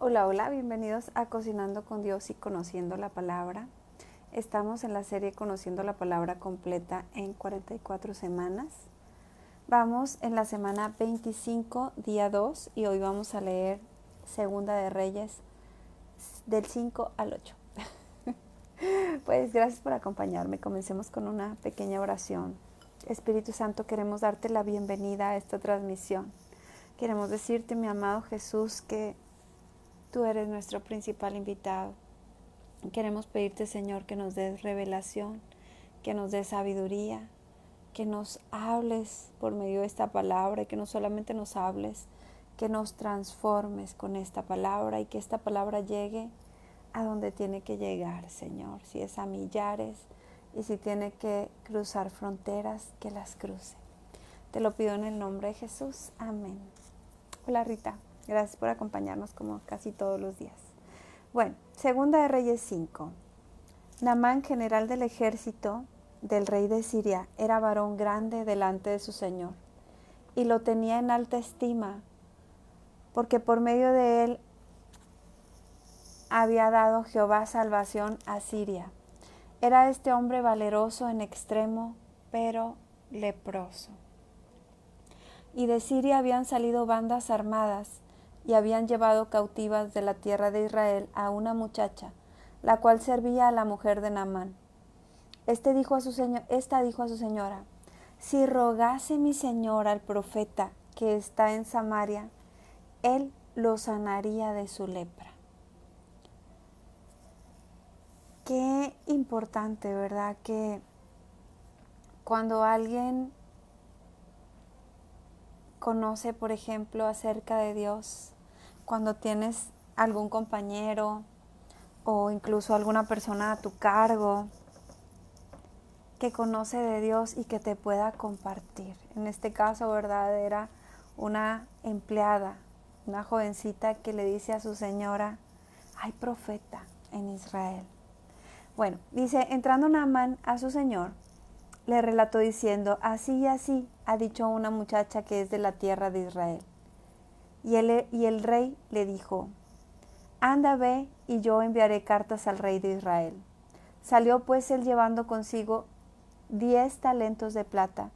Hola, hola, bienvenidos a Cocinando con Dios y Conociendo la Palabra. Estamos en la serie Conociendo la Palabra completa en 44 semanas. Vamos en la semana 25, día 2, y hoy vamos a leer Segunda de Reyes del 5 al 8. Pues gracias por acompañarme. Comencemos con una pequeña oración. Espíritu Santo, queremos darte la bienvenida a esta transmisión. Queremos decirte, mi amado Jesús, que tú eres nuestro principal invitado. Queremos pedirte, Señor, que nos des revelación, que nos des sabiduría, que nos hables por medio de esta palabra y que no solamente nos hables, que nos transformes con esta palabra y que esta palabra llegue a donde tiene que llegar, Señor. Si es a millares y si tiene que cruzar fronteras, que las cruce. Te lo pido en el nombre de Jesús. Amén. Hola, Rita. Gracias por acompañarnos como casi todos los días. Bueno, Segunda de Reyes 5. Naamán, general del ejército del rey de Siria, era varón grande delante de su señor, y lo tenía en alta estima, porque por medio de él había dado Jehová salvación a Siria. Era este hombre valeroso en extremo, pero leproso. Y de Siria habían salido bandas armadas, y habían llevado cautivas de la tierra de Israel a una muchacha, la cual servía a la mujer de Naamán. Esta dijo a su señora: si rogase mi señor al profeta que está en Samaria, él lo sanaría de su lepra. Qué importante, ¿verdad? Que cuando alguien conoce, por ejemplo, acerca de Dios, cuando tienes algún compañero o incluso alguna persona a tu cargo que conoce de Dios y que te pueda compartir. En este caso, ¿verdad? Era una empleada, una jovencita que le dice a su señora: hay profeta en Israel. Bueno, dice, entrando Naamán a su señor, le relató diciendo: así y así ha dicho una muchacha que es de la tierra de Israel. Y el rey le dijo: anda, ve, y yo enviaré cartas al rey de Israel. Salió pues él llevando consigo 10 talentos de plata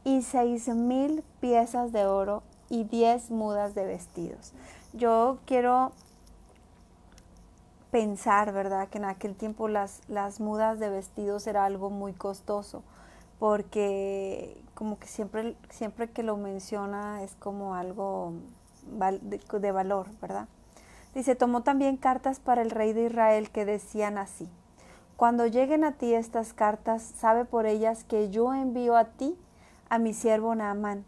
y 6,000 piezas de oro y 10 mudas de vestidos. Yo quiero pensar, ¿verdad?, que en aquel tiempo las mudas de vestidos era algo muy costoso, porque como que siempre que lo menciona es como algo de valor, ¿verdad? Dice, tomó también cartas para el rey de Israel que decían así: cuando lleguen a ti estas cartas, sabe por ellas que yo envío a ti a mi siervo Naamán,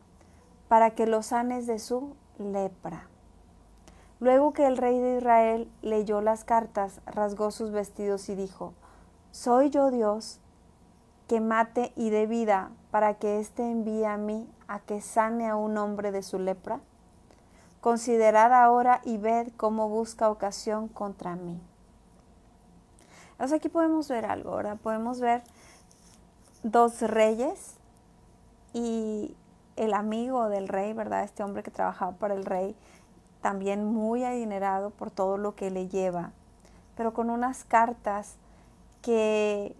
para que lo sanes de su lepra. Luego que el rey de Israel leyó las cartas, rasgó sus vestidos y dijo: ¿soy yo Dios que mate y dé vida para que éste envíe a mí a que sane a un hombre de su lepra? Considerad ahora y ved cómo busca ocasión contra mí. Entonces aquí podemos ver algo, ¿verdad? Podemos ver dos reyes y el amigo del rey, ¿verdad? Este hombre que trabajaba para el rey, también muy adinerado por todo lo que le lleva, pero con unas cartas que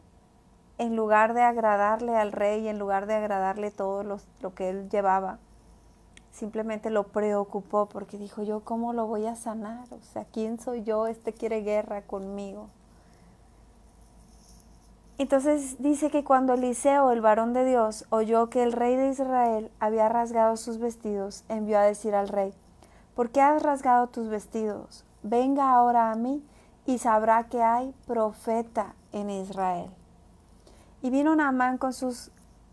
en lugar de agradarle al rey, en lugar de agradarle todo lo que él llevaba, simplemente lo preocupó porque dijo: yo ¿cómo lo voy a sanar? O sea, ¿quién soy yo? Este quiere guerra conmigo. Entonces dice que cuando Eliseo, el varón de Dios, oyó que el rey de Israel había rasgado sus vestidos, envió a decir al rey: ¿por qué has rasgado tus vestidos? Venga ahora a mí y sabrá que hay profeta en Israel. Y vino Naamán con sus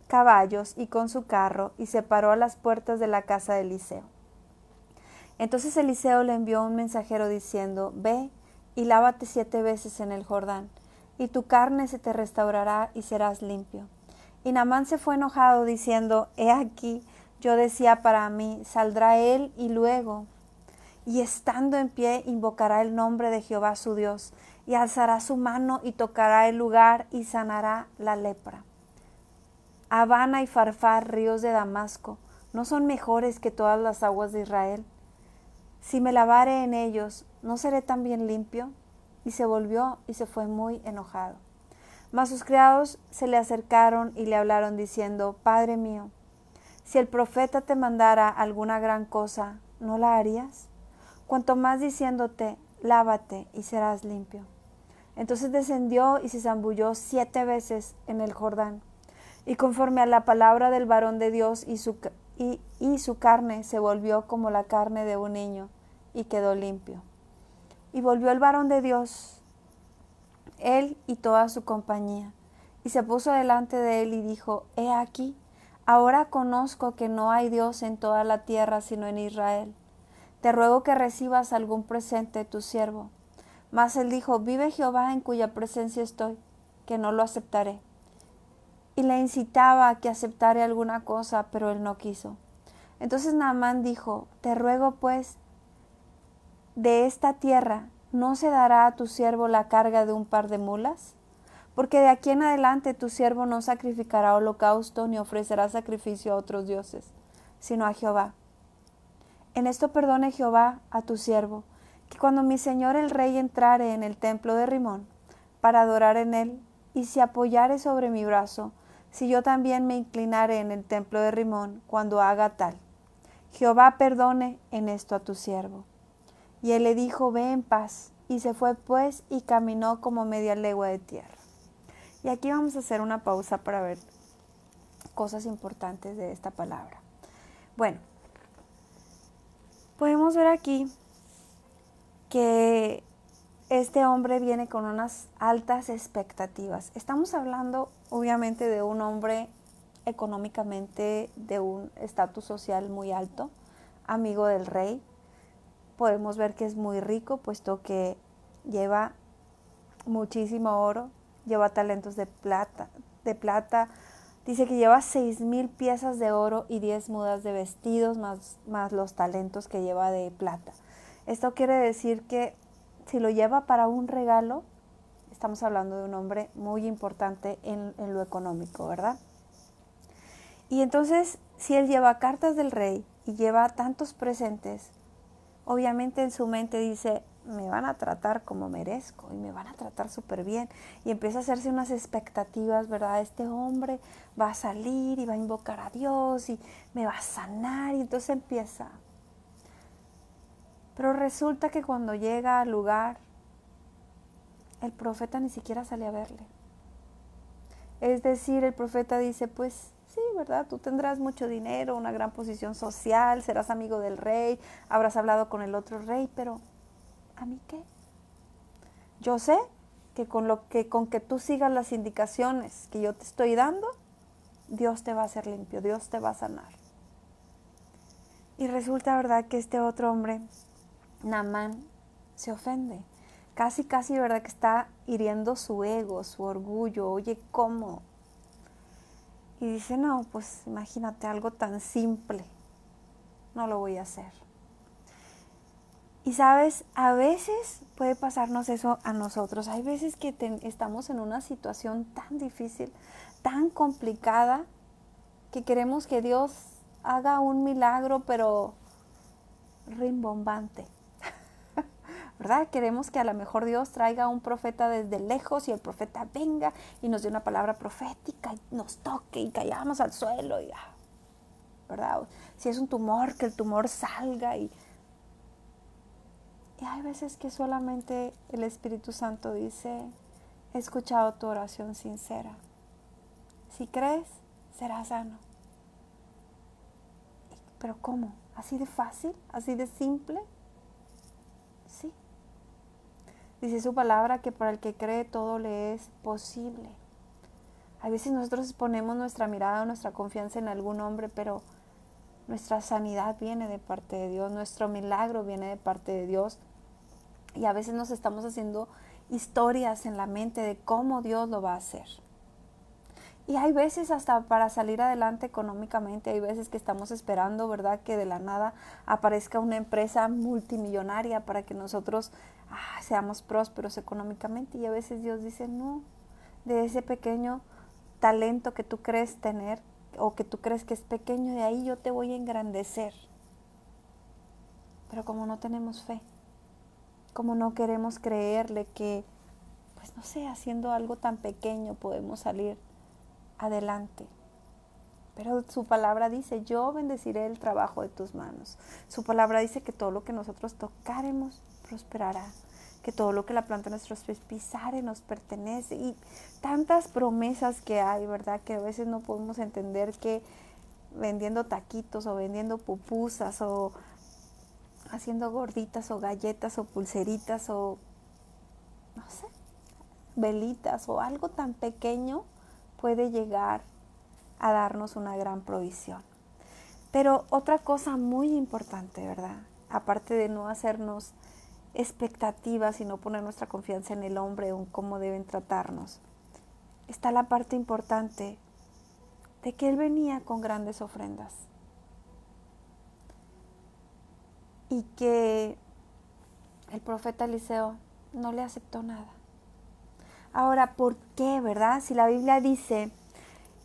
caballos y con su carro y se paró a las puertas de la casa de Eliseo. Entonces Eliseo le envió un mensajero diciendo: ve y lávate 7 veces en el Jordán, y tu carne se te restaurará y serás limpio. Y Naamán se fue enojado diciendo: he aquí, yo decía para mí: saldrá él y luego, y estando en pie, invocará el nombre de Jehová su Dios, y alzará su mano y tocará el lugar y sanará la lepra. Habana y Farfar, ríos de Damasco, ¿no son mejores que todas las aguas de Israel? Si me lavare en ellos, ¿no seré también limpio? Y se volvió y se fue muy enojado. Mas sus criados se le acercaron y le hablaron diciendo, Padre mío, si el profeta te mandara alguna gran cosa, ¿no la harías? Cuanto más diciéndote, lávate y serás limpio. Entonces descendió y se zambulló 7 veces en el Jordán. Y conforme a la palabra del varón de Dios y su carne se volvió como la carne de un niño y quedó limpio. Y volvió el varón de Dios, él y toda su compañía, y se puso delante de él y dijo, He aquí, ahora conozco que no hay Dios en toda la tierra sino en Israel. Te ruego que recibas algún presente de tu siervo. Mas él dijo, Vive Jehová en cuya presencia estoy, que no lo aceptaré. Y le incitaba a que aceptare alguna cosa, pero él no quiso. Entonces Naamán dijo, Te ruego pues, de esta tierra, ¿no se dará a tu siervo la carga de un par de mulas? Porque de aquí en adelante tu siervo no sacrificará holocausto ni ofrecerá sacrificio a otros dioses, sino a Jehová. En esto perdone Jehová a tu siervo, que cuando mi señor el rey entrare en el templo de Rimón, para adorar en él, y se apoyare sobre mi brazo, si yo también me inclinare en el templo de Rimón, cuando haga tal. Jehová perdone en esto a tu siervo. Y él le dijo, Ve en paz. Y se fue pues y caminó como media legua de tierra. Y aquí vamos a hacer una pausa para ver cosas importantes de esta palabra. Bueno, podemos ver aquí que este hombre viene con unas altas expectativas. Estamos hablando obviamente de un hombre económicamente de un estatus social muy alto, amigo del rey. Podemos ver que es muy rico, puesto que lleva muchísimo oro, lleva talentos de plata. Dice que lleva 6,000 piezas de oro y 10 mudas de vestidos, más los talentos que lleva de plata. Esto quiere decir que si lo lleva para un regalo, estamos hablando de un hombre muy importante en lo económico, ¿verdad? Y entonces, si él lleva cartas del rey y lleva tantos presentes, obviamente en su mente dice, me van a tratar como merezco y me van a tratar súper bien. Y empieza a hacerse unas expectativas, ¿verdad? Este hombre va a salir y va a invocar a Dios y me va a sanar. Y entonces empieza. Pero resulta que cuando llega al lugar, el profeta ni siquiera sale a verle. Es decir, el profeta dice, pues sí, ¿verdad? Tú tendrás mucho dinero, una gran posición social, serás amigo del rey, habrás hablado con el otro rey, pero ¿a mí qué? Yo sé que con que tú sigas las indicaciones que yo te estoy dando, Dios te va a hacer limpio, Dios te va a sanar. Y resulta, ¿verdad?, que este otro hombre, Naamán, se ofende. Casi, ¿verdad?, que está hiriendo su ego, su orgullo. Oye, ¿cómo? Y dice, no, pues imagínate algo tan simple. No lo voy a hacer. Y sabes, a veces puede pasarnos eso a nosotros. Hay veces que estamos en una situación tan difícil, tan complicada, que queremos que Dios haga un milagro, pero rimbombante. ¿Verdad? Queremos que a lo mejor Dios traiga a un profeta desde lejos y el profeta venga y nos dé una palabra profética y nos toque y caigamos al suelo. Y, ¿verdad? Si es un tumor, que el tumor salga. Y hay veces que solamente el Espíritu Santo dice, he escuchado tu oración sincera. Si crees, serás sano. ¿Pero cómo? ¿Así de fácil? ¿Así de simple? Sí. Dice su palabra que para el que cree todo le es posible. A veces nosotros ponemos nuestra mirada, nuestra confianza en algún hombre, pero nuestra sanidad viene de parte de Dios, nuestro milagro viene de parte de Dios. Y a veces nos estamos haciendo historias en la mente de cómo Dios lo va a hacer. Y hay veces hasta para salir adelante económicamente, hay veces que estamos esperando, ¿verdad?, que de la nada aparezca una empresa multimillonaria para que nosotros seamos prósperos económicamente. Y a veces Dios dice, no, de ese pequeño talento que tú crees tener o que tú crees que es pequeño, de ahí yo te voy a engrandecer. Pero como no tenemos fe, como no queremos creerle que, pues no sé, haciendo algo tan pequeño podemos salir adelante. Pero su palabra dice, yo bendeciré el trabajo de tus manos. Su palabra dice que todo lo que nosotros tocaremos prosperará, que todo lo que la planta de nuestros pies pisare nos pertenece. Y tantas promesas que hay, ¿verdad? Que a veces no podemos entender que vendiendo taquitos o vendiendo pupusas o haciendo gorditas o galletas o pulseritas o, no sé, velitas o algo tan pequeño puede llegar a darnos una gran provisión. Pero otra cosa muy importante, ¿verdad? Aparte de no hacernos expectativas y no poner nuestra confianza en el hombre o en cómo deben tratarnos, está la parte importante de que él venía con grandes ofrendas y que el profeta Eliseo no le aceptó nada. Ahora, ¿por qué, verdad? Si la Biblia dice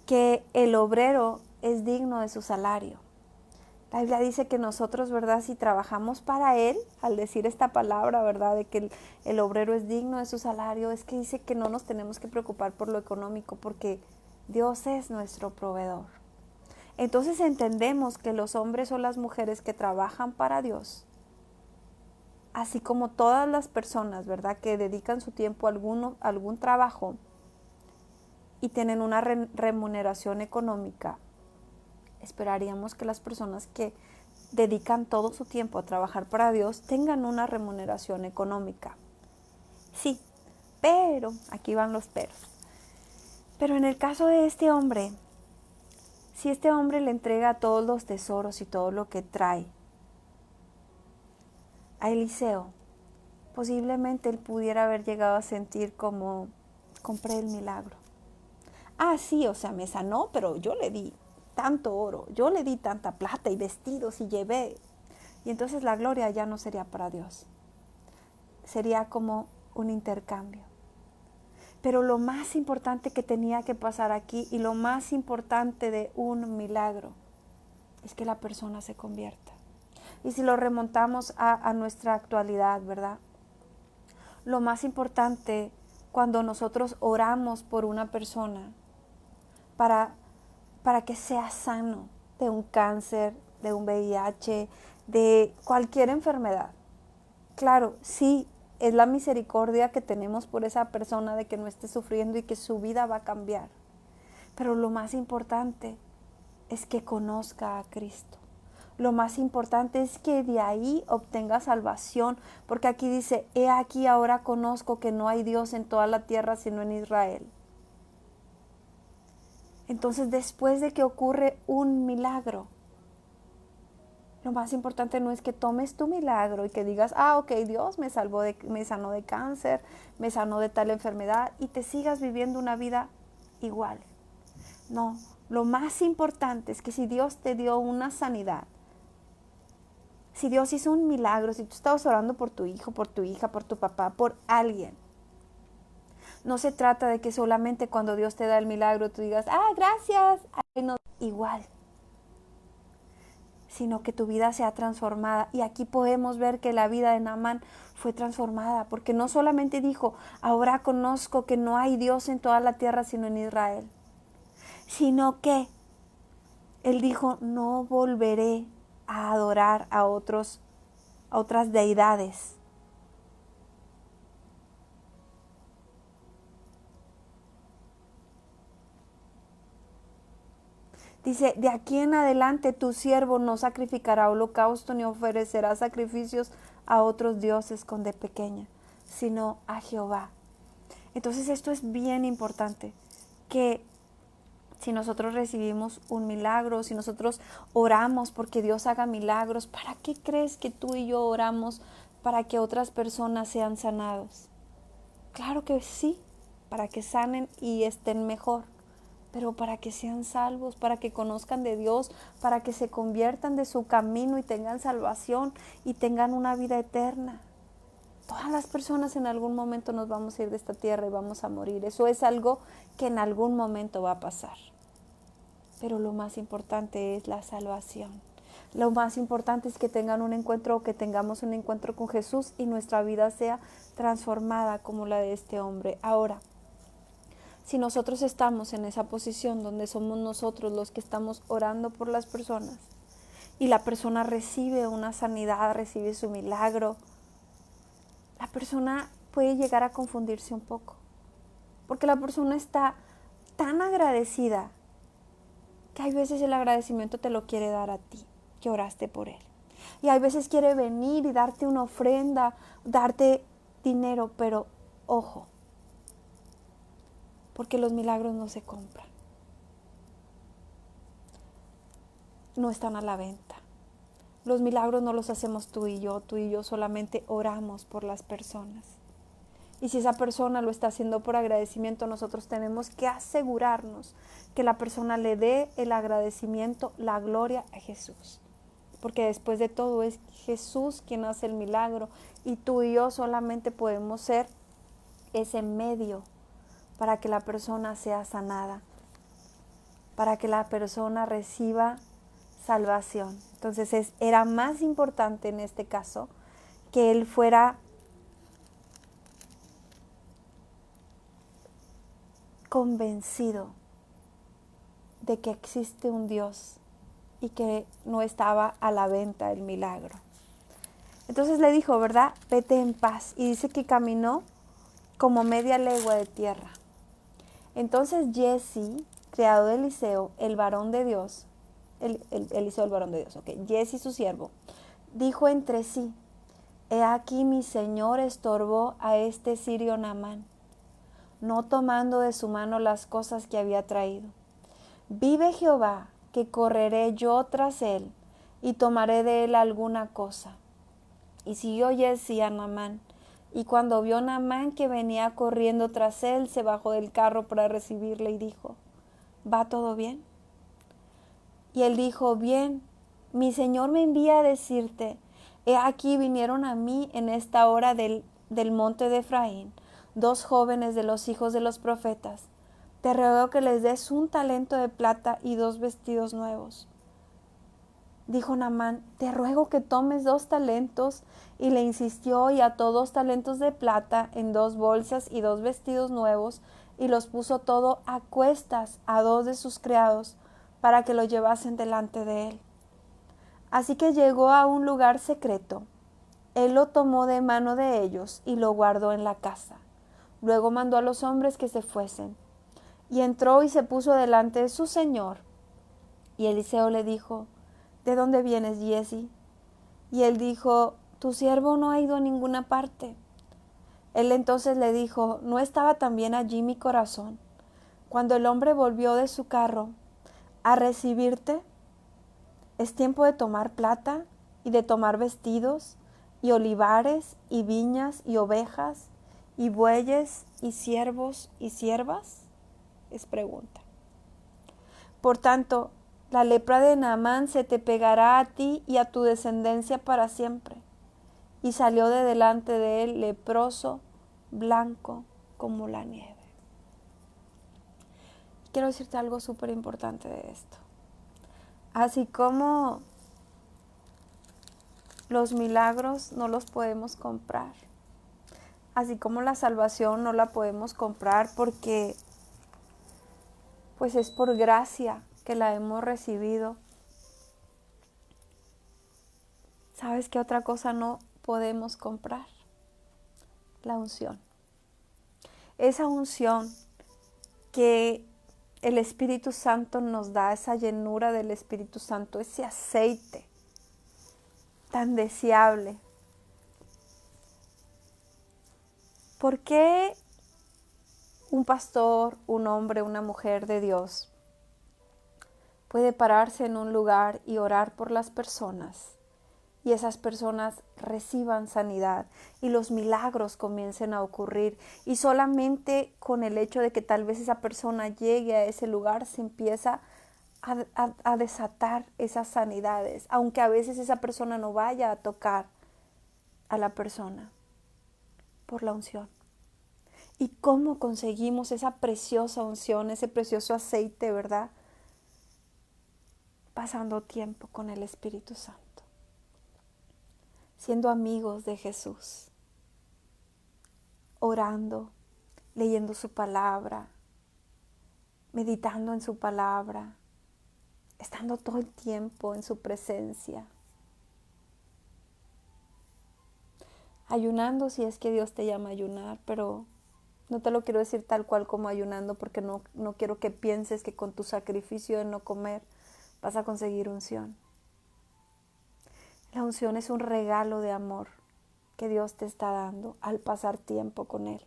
que el obrero es digno de su salario. La Biblia dice que nosotros, ¿verdad? Si trabajamos para Él, al decir esta palabra, ¿verdad? De que el obrero es digno de su salario, es que dice que no nos tenemos que preocupar por lo económico porque Dios es nuestro proveedor. Entonces entendemos que los hombres o las mujeres que trabajan para Dios, así como todas las personas, ¿verdad? Que dedican su tiempo a algún trabajo y tienen una remuneración económica, esperaríamos que las personas que dedican todo su tiempo a trabajar para Dios tengan una remuneración económica. Sí, pero, aquí van los peros. Pero en el caso de este hombre, si este hombre le entrega todos los tesoros y todo lo que trae a Eliseo, posiblemente él pudiera haber llegado a sentir como, compré el milagro. Ah, sí, o sea, me sanó, pero yo le di tanto oro, yo le di tanta plata y vestidos y llevé. Y entonces la gloria ya no sería para Dios. Sería como un intercambio. Pero lo más importante que tenía que pasar aquí y lo más importante de un milagro es que la persona se convierta. Y si lo remontamos a nuestra actualidad, ¿verdad? Lo más importante cuando nosotros oramos por una persona para que sea sano de un cáncer, de un VIH, de cualquier enfermedad. Claro, sí, es la misericordia que tenemos por esa persona de que no esté sufriendo y que su vida va a cambiar. Pero lo más importante es que conozca a Cristo. Lo más importante es que de ahí obtenga salvación, porque aquí dice, he aquí ahora conozco que no hay Dios en toda la tierra sino en Israel. Entonces, después de que ocurre un milagro, lo más importante no es que tomes tu milagro y que digas, ah, ok, Dios me sanó de cáncer, me sanó de tal enfermedad y te sigas viviendo una vida igual. No, lo más importante es que si Dios te dio una sanidad, si Dios hizo un milagro, si tú estabas orando por tu hijo, por tu hija, por tu papá, por alguien, no se trata de que solamente cuando Dios te da el milagro tú digas, ah, gracias, no, igual, sino que tu vida sea transformada. Y aquí podemos ver que la vida de Naamán fue transformada, porque no solamente dijo, ahora conozco que no hay Dios en toda la tierra sino en Israel, sino que él dijo, no volveré a adorar a otras deidades. Dice, de aquí en adelante tu siervo no sacrificará holocausto ni ofrecerá sacrificios a otros dioses con de pequeña, sino a Jehová. Entonces esto es bien importante, que si nosotros recibimos un milagro, si nosotros oramos porque Dios haga milagros, ¿para qué crees que tú y yo oramos para que otras personas sean sanados? Claro que sí, para que sanen y estén mejor, pero para que sean salvos, para que conozcan de Dios, para que se conviertan de su camino y tengan salvación y tengan una vida eterna. Todas las personas en algún momento nos vamos a ir de esta tierra y vamos a morir. Eso es algo que en algún momento va a pasar. Pero lo más importante es la salvación. Lo más importante es que tengan un encuentro o que tengamos un encuentro con Jesús y nuestra vida sea transformada como la de este hombre. Ahora, si nosotros estamos en esa posición donde somos nosotros los que estamos orando por las personas y la persona recibe una sanidad, recibe su milagro, la persona puede llegar a confundirse un poco, porque la persona está tan agradecida que hay veces el agradecimiento te lo quiere dar a ti, que oraste por él. Y hay veces quiere venir y darte una ofrenda, darte dinero, pero ojo, porque los milagros no se compran, no están a la venta. Los milagros no los hacemos tú y yo solamente oramos por las personas. Y si esa persona lo está haciendo por agradecimiento, nosotros tenemos que asegurarnos que la persona le dé el agradecimiento, la gloria a Jesús. Porque después de todo es Jesús quien hace el milagro y tú y yo solamente podemos ser ese medio para que la persona sea sanada, para que la persona reciba salvación. Entonces era más importante en este caso que él fuera convencido de que existe un Dios y que no estaba a la venta el milagro. Entonces le dijo, ¿verdad? Vete en paz. Y dice que caminó como media legua de tierra. Entonces Jesse, criado de Eliseo, el varón de Dios, Eliseo el varón de Dios, Jesse su siervo, dijo entre sí, he aquí mi señor estorbó a este sirio Naamán, no tomando de su mano las cosas que había traído. Vive Jehová, que correré yo tras él, y tomaré de él alguna cosa. Y siguió Jesse a Naamán, y cuando vio Naamán que venía corriendo tras él, se bajó del carro para recibirle y dijo, ¿va todo bien? Y él dijo, bien, mi señor me envía a decirte, he aquí vinieron a mí en esta hora del monte de Efraín, 2 jóvenes de los hijos de los profetas. Te ruego que les des 1 talento de plata y 2 vestidos nuevos. Dijo Naamán, te ruego que tomes 2 talentos, y le insistió y ató 2 talentos de plata en 2 bolsas y 2 vestidos nuevos, y los puso todo a cuestas a 2 de sus criados, para que lo llevasen delante de él. Así que llegó a un lugar secreto. Él lo tomó de mano de ellos y lo guardó en la casa. Luego mandó a los hombres que se fuesen. Y entró y se puso delante de su señor. Y Eliseo le dijo, ¿de dónde vienes, Jesse? Y él dijo, tu siervo no ha ido a ninguna parte. Él entonces le dijo, ¿no estaba también allí mi corazón cuando el hombre volvió de su carro a recibirte? Es tiempo de tomar plata y de tomar vestidos y olivares y viñas y ovejas y bueyes y siervos y siervas. Es pregunta. Por tanto, la lepra de Naamán se te pegará a ti y a tu descendencia para siempre. Y salió de delante de él leproso, blanco como la nieve. Quiero decirte algo súper importante de esto. Así como los milagros no los podemos comprar, así como la salvación no la podemos comprar porque pues es por gracia que la hemos recibido. ¿Sabes qué otra cosa no podemos comprar? La unción. Esa unción que el Espíritu Santo nos da, esa llenura del Espíritu Santo, ese aceite tan deseable. ¿Por qué un pastor, un hombre, una mujer de Dios puede pararse en un lugar y orar por las personas y esas personas reciban sanidad y los milagros comiencen a ocurrir? Y solamente con el hecho de que tal vez esa persona llegue a ese lugar se empieza a desatar esas sanidades, aunque a veces esa persona no vaya a tocar a la persona, por la unción. ¿Y cómo conseguimos esa preciosa unción, ese precioso aceite, verdad? pasando tiempo con el Espíritu Santo, siendo amigos de Jesús, orando, leyendo su palabra, meditando en su palabra, estando todo el tiempo en su presencia, ayunando si es que Dios te llama a ayunar, pero no te lo quiero decir tal cual como ayunando, porque no quiero que pienses que con tu sacrificio de no comer vas a conseguir unción. La unción es un regalo de amor que Dios te está dando al pasar tiempo con Él.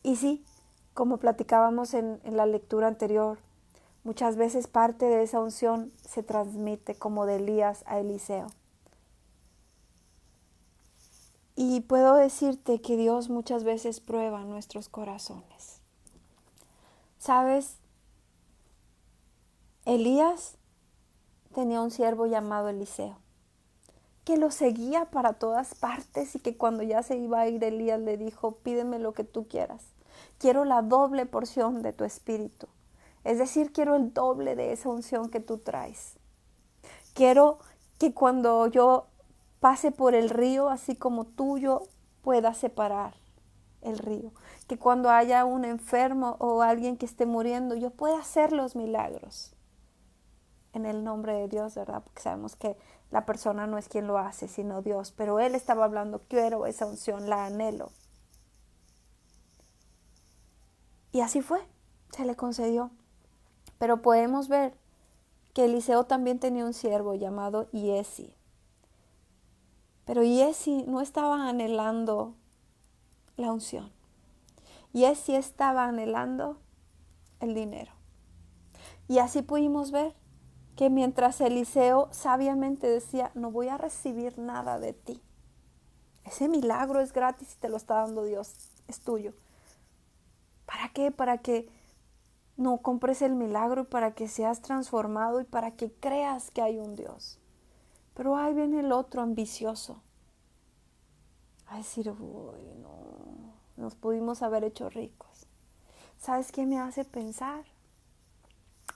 Y sí, como platicábamos en la lectura anterior, muchas veces parte de esa unción se transmite como de Elías a Eliseo. Y puedo decirte que Dios muchas veces prueba nuestros corazones. ¿Sabes? Elías tenía un siervo llamado Eliseo, que lo seguía para todas partes y que cuando ya se iba a ir Elías le dijo, pídeme lo que tú quieras. Quiero la doble porción de tu espíritu. Es decir, quiero el doble de esa unción que tú traes. Quiero que cuando yo pase por el río, así como tú, yo pueda separar el río. Que cuando haya un enfermo o alguien que esté muriendo, yo pueda hacer los milagros. En el nombre de Dios, ¿verdad? Porque sabemos que la persona no es quien lo hace, sino Dios. Pero él estaba hablando, quiero esa unción, la anhelo. Y así fue, se le concedió. Pero podemos ver que Eliseo también tenía un siervo llamado Giezi. Pero Giezi no estaba anhelando la unción. Giezi estaba anhelando el dinero. Y así pudimos ver que mientras Eliseo sabiamente decía, no voy a recibir nada de ti. Ese milagro es gratis y te lo está dando Dios, es tuyo. ¿Para qué? Para que no compres el milagro y para que seas transformado y para que creas que hay un Dios. Pero ahí viene el otro ambicioso. A decir, uy, no, nos pudimos haber hecho ricos. ¿Sabes qué me hace pensar?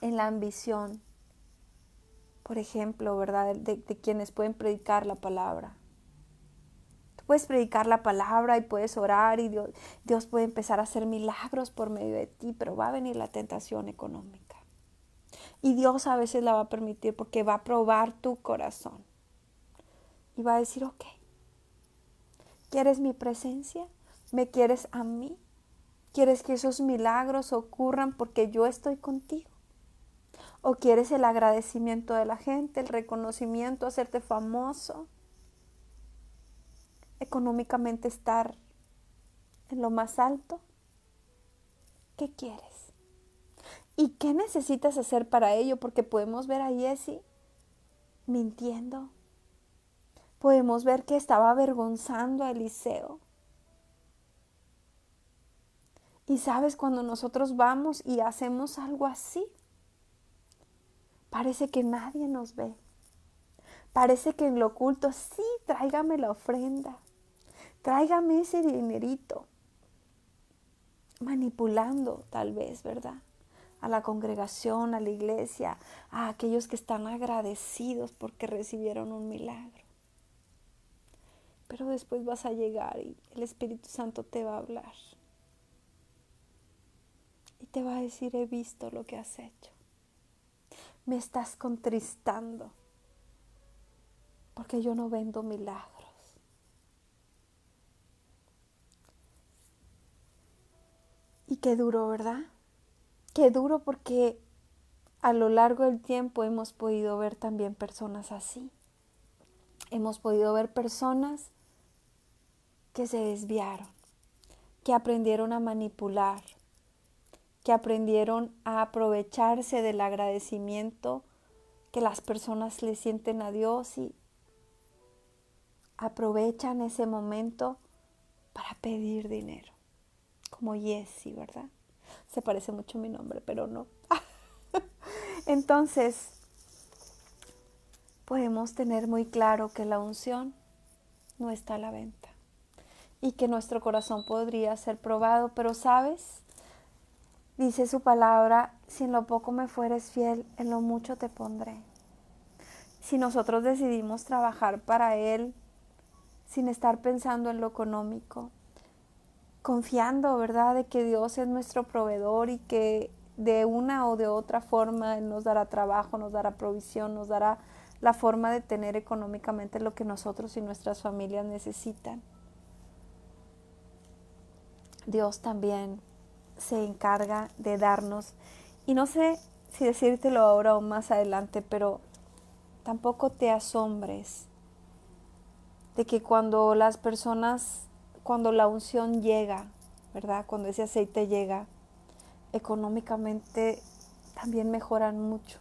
En la ambición, por ejemplo, ¿verdad? De quienes pueden predicar la palabra. Tú puedes predicar la palabra y puedes orar y Dios puede empezar a hacer milagros por medio de ti, pero va a venir la tentación económica. Y Dios a veces la va a permitir porque va a probar tu corazón. Y va a decir, ok, ¿quieres mi presencia? ¿Me quieres a mí? ¿Quieres que esos milagros ocurran porque yo estoy contigo? ¿O quieres el agradecimiento de la gente, el reconocimiento, hacerte famoso? ¿Económicamente estar en lo más alto? ¿Qué quieres? ¿Y qué necesitas hacer para ello? Porque podemos ver a Giezi mintiendo. Podemos ver que estaba avergonzando a Eliseo. Y sabes, cuando nosotros vamos y hacemos algo así, parece que nadie nos ve. Parece que en lo oculto, sí, tráigame la ofrenda. Tráigame ese dinerito. Manipulando tal vez, ¿verdad? A la congregación, a la iglesia, a aquellos que están agradecidos porque recibieron un milagro. Pero después vas a llegar y el Espíritu Santo te va a hablar. Y te va a decir, he visto lo que has hecho. Me estás contristando porque yo no vendo milagros. Y qué duro, ¿verdad? Qué duro porque a lo largo del tiempo hemos podido ver también personas así. Hemos podido ver personas que se desviaron, que aprendieron a manipular, que aprendieron a aprovecharse del agradecimiento que las personas le sienten a Dios y aprovechan ese momento para pedir dinero, como Giezi, ¿verdad? Se parece mucho a mi nombre, pero no. Entonces, podemos tener muy claro que la unción no está a la venta y que nuestro corazón podría ser probado, pero ¿sabes? Dice su palabra, si en lo poco me fueres fiel, en lo mucho te pondré. si nosotros decidimos trabajar para Él sin estar pensando en lo económico, confiando, ¿verdad?, de que Dios es nuestro proveedor y que de una o de otra forma Él nos dará trabajo, nos dará provisión, nos dará la forma de tener económicamente lo que nosotros y nuestras familias necesitan. Dios también se encarga de darnos, y no sé si decírtelo ahora o más adelante, pero tampoco te asombres de que cuando las personas, cuando la unción llega, ¿verdad?, cuando ese aceite llega, económicamente también mejoran mucho.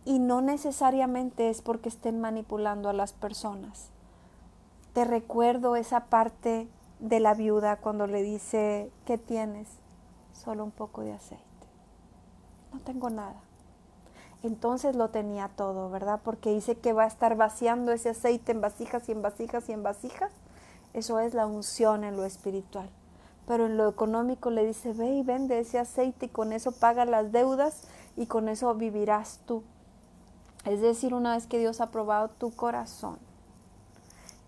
Y no necesariamente es porque estén manipulando a las personas. Te recuerdo esa parte de la viuda cuando le dice, ¿qué tienes? Solo un poco de aceite. No tengo nada. Entonces lo tenía todo, ¿verdad? Porque dice que va a estar vaciando ese aceite en vasijas y en vasijas y en vasijas. Eso es la unción en lo espiritual. Pero en lo económico le dice, ve y vende ese aceite y con eso paga las deudas y con eso vivirás tú. Es decir, una vez que Dios ha probado tu corazón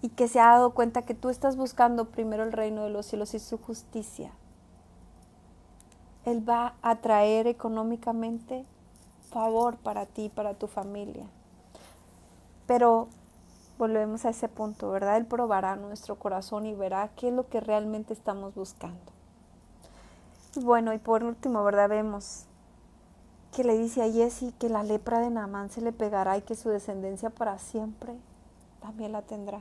y que se ha dado cuenta que tú estás buscando primero el reino de los cielos y su justicia, Él va a traer económicamente favor para ti, para tu familia. Pero volvemos a ese punto, ¿verdad? Él probará nuestro corazón y verá qué es lo que realmente estamos buscando. Y bueno, y por último, ¿verdad? Vemos que le dice a Giezi que la lepra de Naamán se le pegará y que su descendencia para siempre también la tendrá.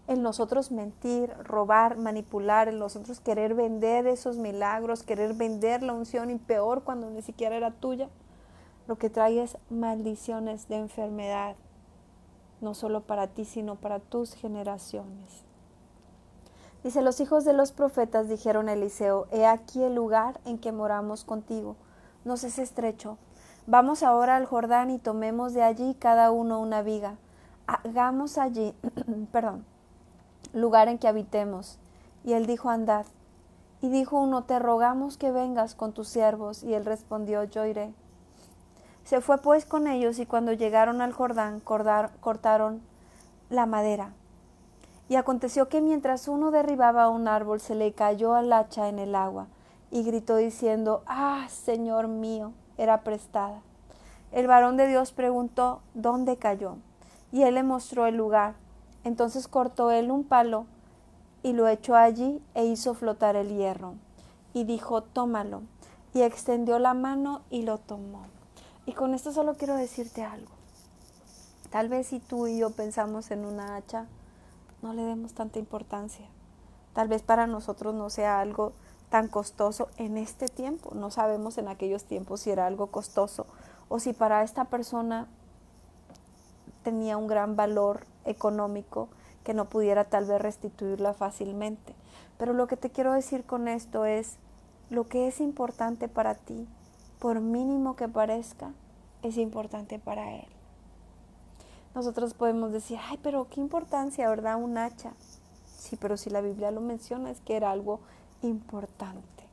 El nosotros mentir, robar, manipular, el nosotros querer vender esos milagros, querer vender la unción y peor cuando ni siquiera era tuya, lo que trae es maldiciones de enfermedad, no solo para ti, sino para tus generaciones. Dice, los hijos de los profetas dijeron a Eliseo, he aquí el lugar en que moramos contigo, nos es estrecho. Vamos ahora al Jordán y tomemos de allí cada uno una viga. Hagamos allí, lugar en que habitemos. Y él dijo, andad. Y dijo uno, te rogamos que vengas con tus siervos. Y él respondió, yo iré. Se fue pues con ellos y cuando llegaron al Jordán cortaron la madera. Y aconteció que mientras uno derribaba un árbol se le cayó al hacha en el agua y gritó diciendo, ¡ah, Señor mío! Era prestada. El varón de Dios preguntó, ¿dónde cayó? Y él le mostró el lugar. Entonces cortó él un palo y lo echó allí e hizo flotar el hierro. Y dijo, tómalo. Y extendió la mano y lo tomó. Y con esto solo quiero decirte algo. Tal vez si tú y yo pensamos en una hacha, no le demos tanta importancia. Tal vez para nosotros no sea algo tan costoso en este tiempo. No sabemos en aquellos tiempos si era algo costoso o si para esta persona tenía un gran valor económico que no pudiera tal vez restituirla fácilmente. Pero lo que te quiero decir con esto es, lo que es importante para ti, por mínimo que parezca, es importante para Él. Nosotros podemos decir, ay, pero qué importancia, ¿verdad? Un hacha. Sí, pero si la Biblia lo menciona es que era algo importante.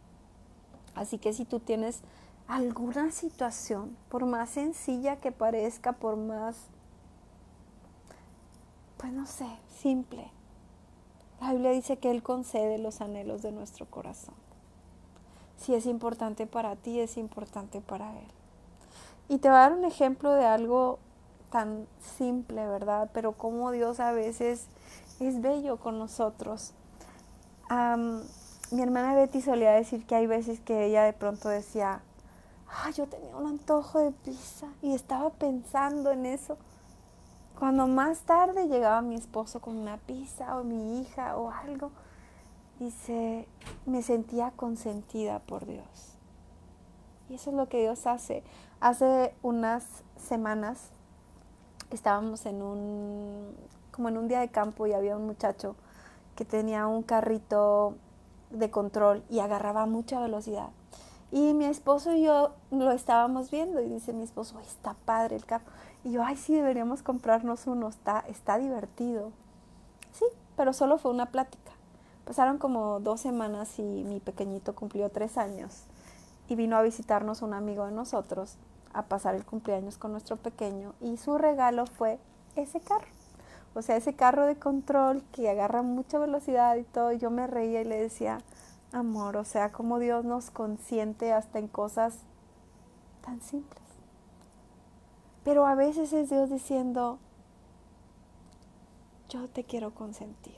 Así que si tú tienes alguna situación, por más sencilla que parezca, por más, pues no sé, simple, la Biblia dice que Él concede los anhelos de nuestro corazón. Si es importante para ti, es importante para Él. Y te voy a dar un ejemplo de algo tan simple, ¿verdad? Pero como Dios a veces es bello con nosotros. Mi hermana Betty solía decir que hay veces que ella de pronto decía, yo tenía un antojo de pizza y estaba pensando en eso. Cuando más tarde llegaba mi esposo con una pizza o mi hija o algo, dice, me sentía consentida por Dios. Y eso es lo que Dios hace. Hace unas semanas estábamos como en un día de campo y había un muchacho que tenía un carrito de control y agarraba mucha velocidad. Y mi esposo y yo lo estábamos viendo y dice mi esposo, está padre el carro. Y yo, sí, deberíamos comprarnos uno, está divertido. Sí, pero solo fue una plática. Pasaron como 2 semanas y mi pequeñito cumplió 3 años y vino a visitarnos un amigo de nosotros a pasar el cumpleaños con nuestro pequeño y su regalo fue ese carro. O sea, ese carro de control que agarra mucha velocidad y todo. Yo me reía y le decía, amor, o sea, como Dios nos consiente hasta en cosas tan simples. Pero a veces es Dios diciendo, yo te quiero consentir.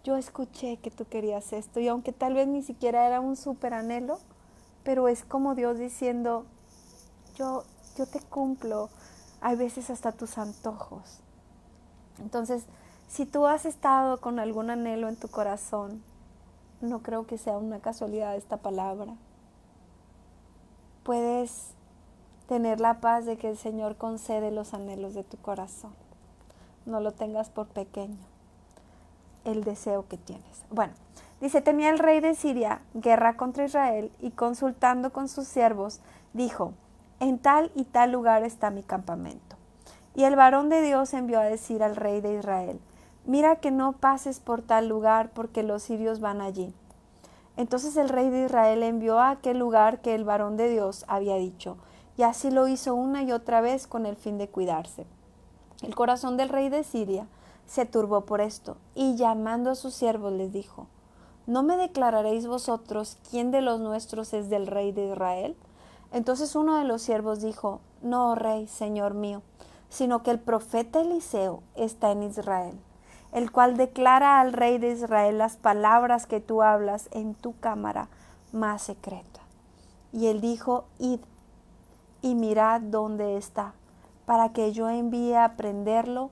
Yo escuché que tú querías esto y aunque tal vez ni siquiera era un súper anhelo, pero es como Dios diciendo, yo te cumplo, hay veces hasta tus antojos. Entonces, si tú has estado con algún anhelo en tu corazón, no creo que sea una casualidad esta palabra. Puedes tener la paz de que el Señor concede los anhelos de tu corazón. No lo tengas por pequeño, el deseo que tienes. Bueno, dice, tenía el rey de Siria guerra contra Israel y consultando con sus siervos, dijo, en tal y tal lugar está mi campamento. Y el varón de Dios envió a decir al rey de Israel, mira que no pases por tal lugar porque los sirios van allí. Entonces el rey de Israel envió a aquel lugar que el varón de Dios había dicho, y así lo hizo una y otra vez con el fin de cuidarse. El corazón del rey de Siria se turbó por esto, y llamando a sus siervos les dijo, ¿no me declararéis vosotros quién de los nuestros es del rey de Israel? Entonces uno de los siervos dijo, no, rey, señor mío, sino que el profeta Eliseo está en Israel, el cual declara al rey de Israel las palabras que tú hablas en tu cámara más secreta. Y él dijo, id y mirad dónde está, para que yo envíe a prenderlo.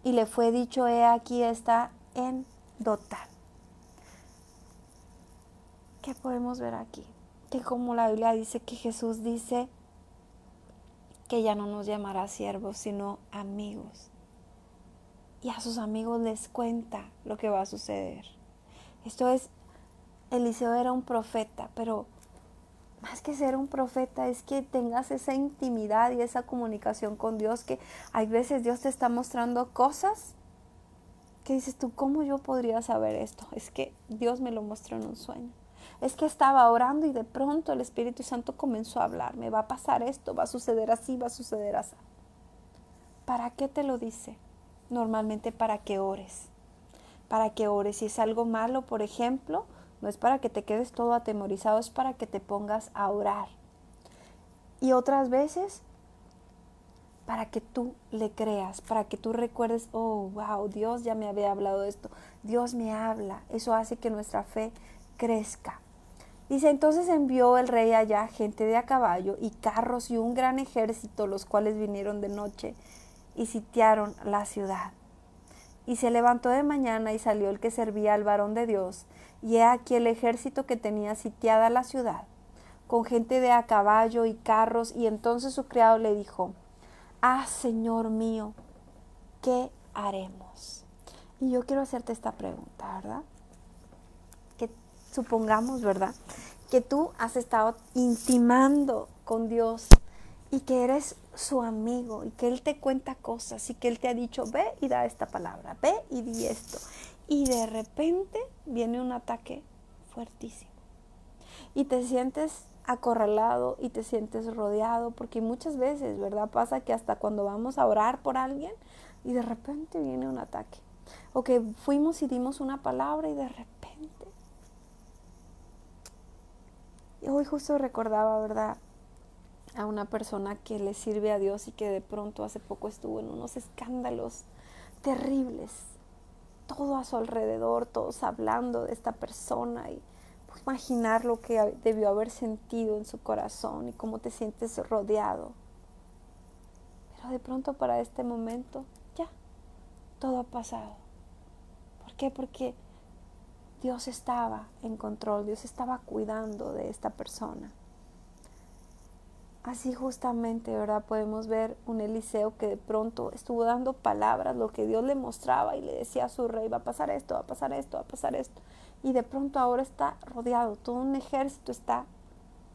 Y le fue dicho, he aquí está en Dotán. ¿Qué podemos ver aquí? Que como la Biblia dice que Jesús dice que ya no nos llamará siervos, sino amigos. Y a sus amigos les cuenta lo que va a suceder. Esto es, Eliseo era un profeta, pero más que ser un profeta es que tengas esa intimidad y esa comunicación con Dios, que hay veces Dios te está mostrando cosas que dices tú, ¿cómo yo podría saber esto? Es que Dios me lo mostró en un sueño. Es que estaba orando y de pronto el Espíritu Santo comenzó a hablar. Me va a pasar esto, va a suceder así, va a suceder así. ¿Para qué te lo dice? Normalmente para que ores. Para que ores. Si es algo malo, por ejemplo, no es para que te quedes todo atemorizado, es para que te pongas a orar. Y otras veces, para que tú le creas, para que tú recuerdes, oh, wow, Dios ya me había hablado de esto. Dios me habla. Eso hace que nuestra fe crezca. Dice, entonces envió el rey allá gente de a caballo y carros y un gran ejército, los cuales vinieron de noche y sitiaron la ciudad. Y se levantó de mañana y salió el que servía al varón de Dios, y he aquí el ejército que tenía sitiada la ciudad, con gente de a caballo y carros, y entonces su criado le dijo, ah, Señor mío, ¿qué haremos? Y yo quiero hacerte esta pregunta, ¿verdad? Que supongamos, ¿verdad?, que tú has estado intimando con Dios y que eres su amigo y que Él te cuenta cosas y que Él te ha dicho, ve y da esta palabra, ve y di esto. Y de repente viene un ataque fuertísimo y te sientes acorralado y te sientes rodeado, porque muchas veces, ¿verdad?, pasa que hasta cuando vamos a orar por alguien y de repente viene un ataque. O que fuimos y dimos una palabra y de repente. Y hoy justo recordaba, ¿verdad?, a una persona que le sirve a Dios y que de pronto hace poco estuvo en unos escándalos terribles. Todo a su alrededor, todos hablando de esta persona y pues, imaginar lo que debió haber sentido en su corazón y cómo te sientes rodeado. Pero de pronto para este momento ya, todo ha pasado. ¿Por qué? Porque Dios estaba en control, Dios estaba cuidando de esta persona. Así justamente, ¿verdad?, podemos ver un Eliseo que de pronto estuvo dando palabras, lo que Dios le mostraba y le decía a su rey, va a pasar esto, va a pasar esto, va a pasar esto. Y de pronto ahora está rodeado, todo un ejército está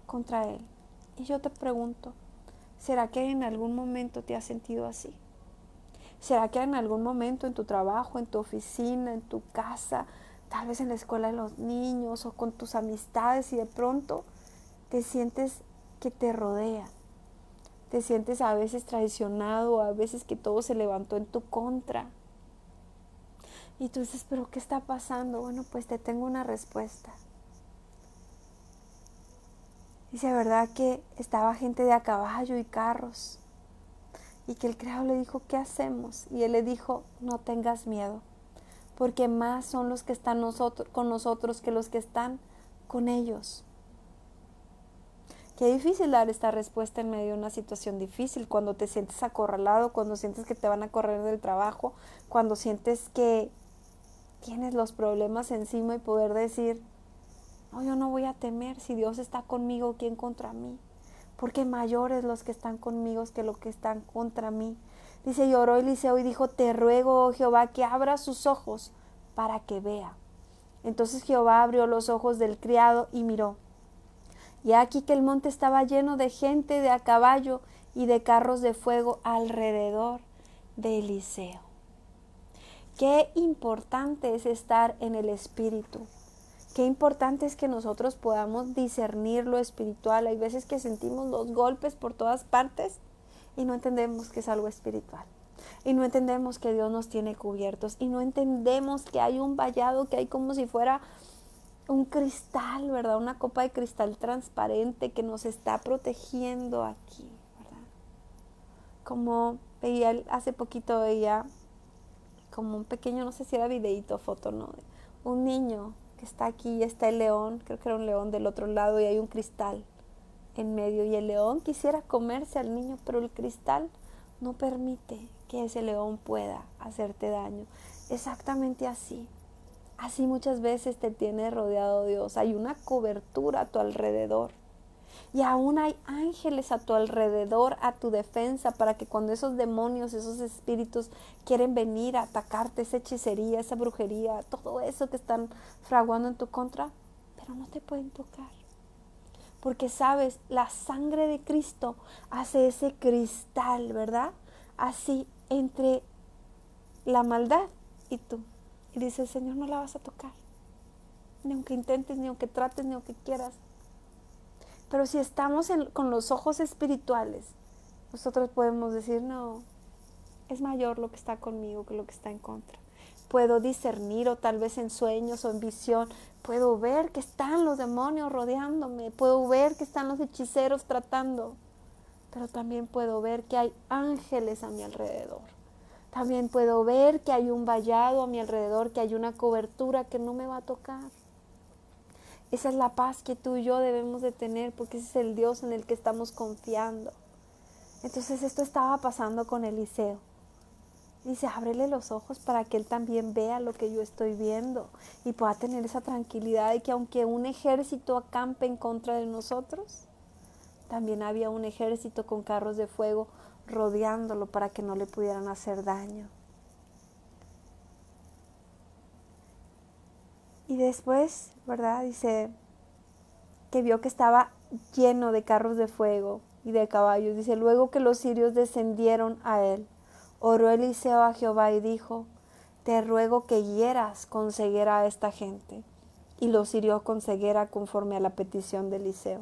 contra él. Y yo te pregunto, ¿será que en algún momento te has sentido así? ¿Será que en algún momento en tu trabajo, en tu oficina, en tu casa, tal vez en la escuela de los niños o con tus amistades y de pronto te sientes que te rodea? Te sientes a veces traicionado, a veces que todo se levantó en tu contra. Y tú dices, ¿pero qué está pasando? Bueno, pues te tengo una respuesta. Dice, ¿verdad que estaba gente de a caballo y carros? Y que el criado le dijo, ¿qué hacemos? Y él le dijo, no tengas miedo, porque más son los que están con nosotros que los que están con ellos. Qué difícil dar esta respuesta en medio de una situación difícil, cuando te sientes acorralado, cuando sientes que te van a correr del trabajo, cuando sientes que tienes los problemas encima y poder decir, no, yo no voy a temer, si Dios está conmigo, ¿quién contra mí? Porque mayores los que están conmigo que los que están contra mí. Dice, y oró Eliseo y dijo, te ruego, oh Jehová, que abra sus ojos para que vea. Entonces Jehová abrió los ojos del criado y miró. Y aquí que el monte estaba lleno de gente de a caballo y de carros de fuego alrededor de Eliseo. Qué importante es estar en el Espíritu. Qué importante es que nosotros podamos discernir lo espiritual. Hay veces que sentimos los golpes por todas partes y no entendemos que es algo espiritual. Y no entendemos que Dios nos tiene cubiertos. Y no entendemos que hay un vallado, que hay como si fuera un cristal, ¿verdad? Una copa de cristal transparente que nos está protegiendo aquí, ¿verdad? Como veía, hace poquito veía como un pequeño, no sé si era videíto o foto, ¿no? Un niño que está aquí y está el león, creo que era un león del otro lado y hay un cristal en medio y el león quisiera comerse al niño, pero el cristal no permite que ese león pueda hacerte daño. Exactamente así. Así muchas veces te tiene rodeado Dios. Hay una cobertura a tu alrededor. Y aún hay ángeles a tu alrededor, a tu defensa, para que cuando esos demonios, esos espíritus quieren venir a atacarte, esa hechicería, esa brujería, todo eso que están fraguando en tu contra, pero no te pueden tocar. Porque sabes, la sangre de Cristo hace ese cristal, ¿verdad? Así entre la maldad y tú. Y dice el Señor, no la vas a tocar. Ni aunque intentes, ni aunque trates, ni aunque quieras. Pero si estamos con los ojos espirituales, nosotros podemos decir, no, es mayor lo que está conmigo que lo que está en contra. Puedo discernir, o tal vez en sueños o en visión, puedo ver que están los demonios rodeándome, puedo ver que están los hechiceros tratando, pero también puedo ver que hay ángeles a mi alrededor. También puedo ver que hay un vallado a mi alrededor, que hay una cobertura que no me va a tocar. Esa es la paz que tú y yo debemos de tener, porque ese es el Dios en el que estamos confiando. Entonces esto estaba pasando con Eliseo. Dice, ábrele los ojos para que él también vea lo que yo estoy viendo y pueda tener esa tranquilidad de que aunque un ejército acampe en contra de nosotros, también había un ejército con carros de fuego rodeándolo para que no le pudieran hacer daño. Y después, ¿verdad? Dice que vio que estaba lleno de carros de fuego y de caballos. Dice, luego que los sirios descendieron a él, oró Eliseo a Jehová y dijo, te ruego que hieras con ceguera a esta gente. Y los hirió con ceguera conforme a la petición de Eliseo.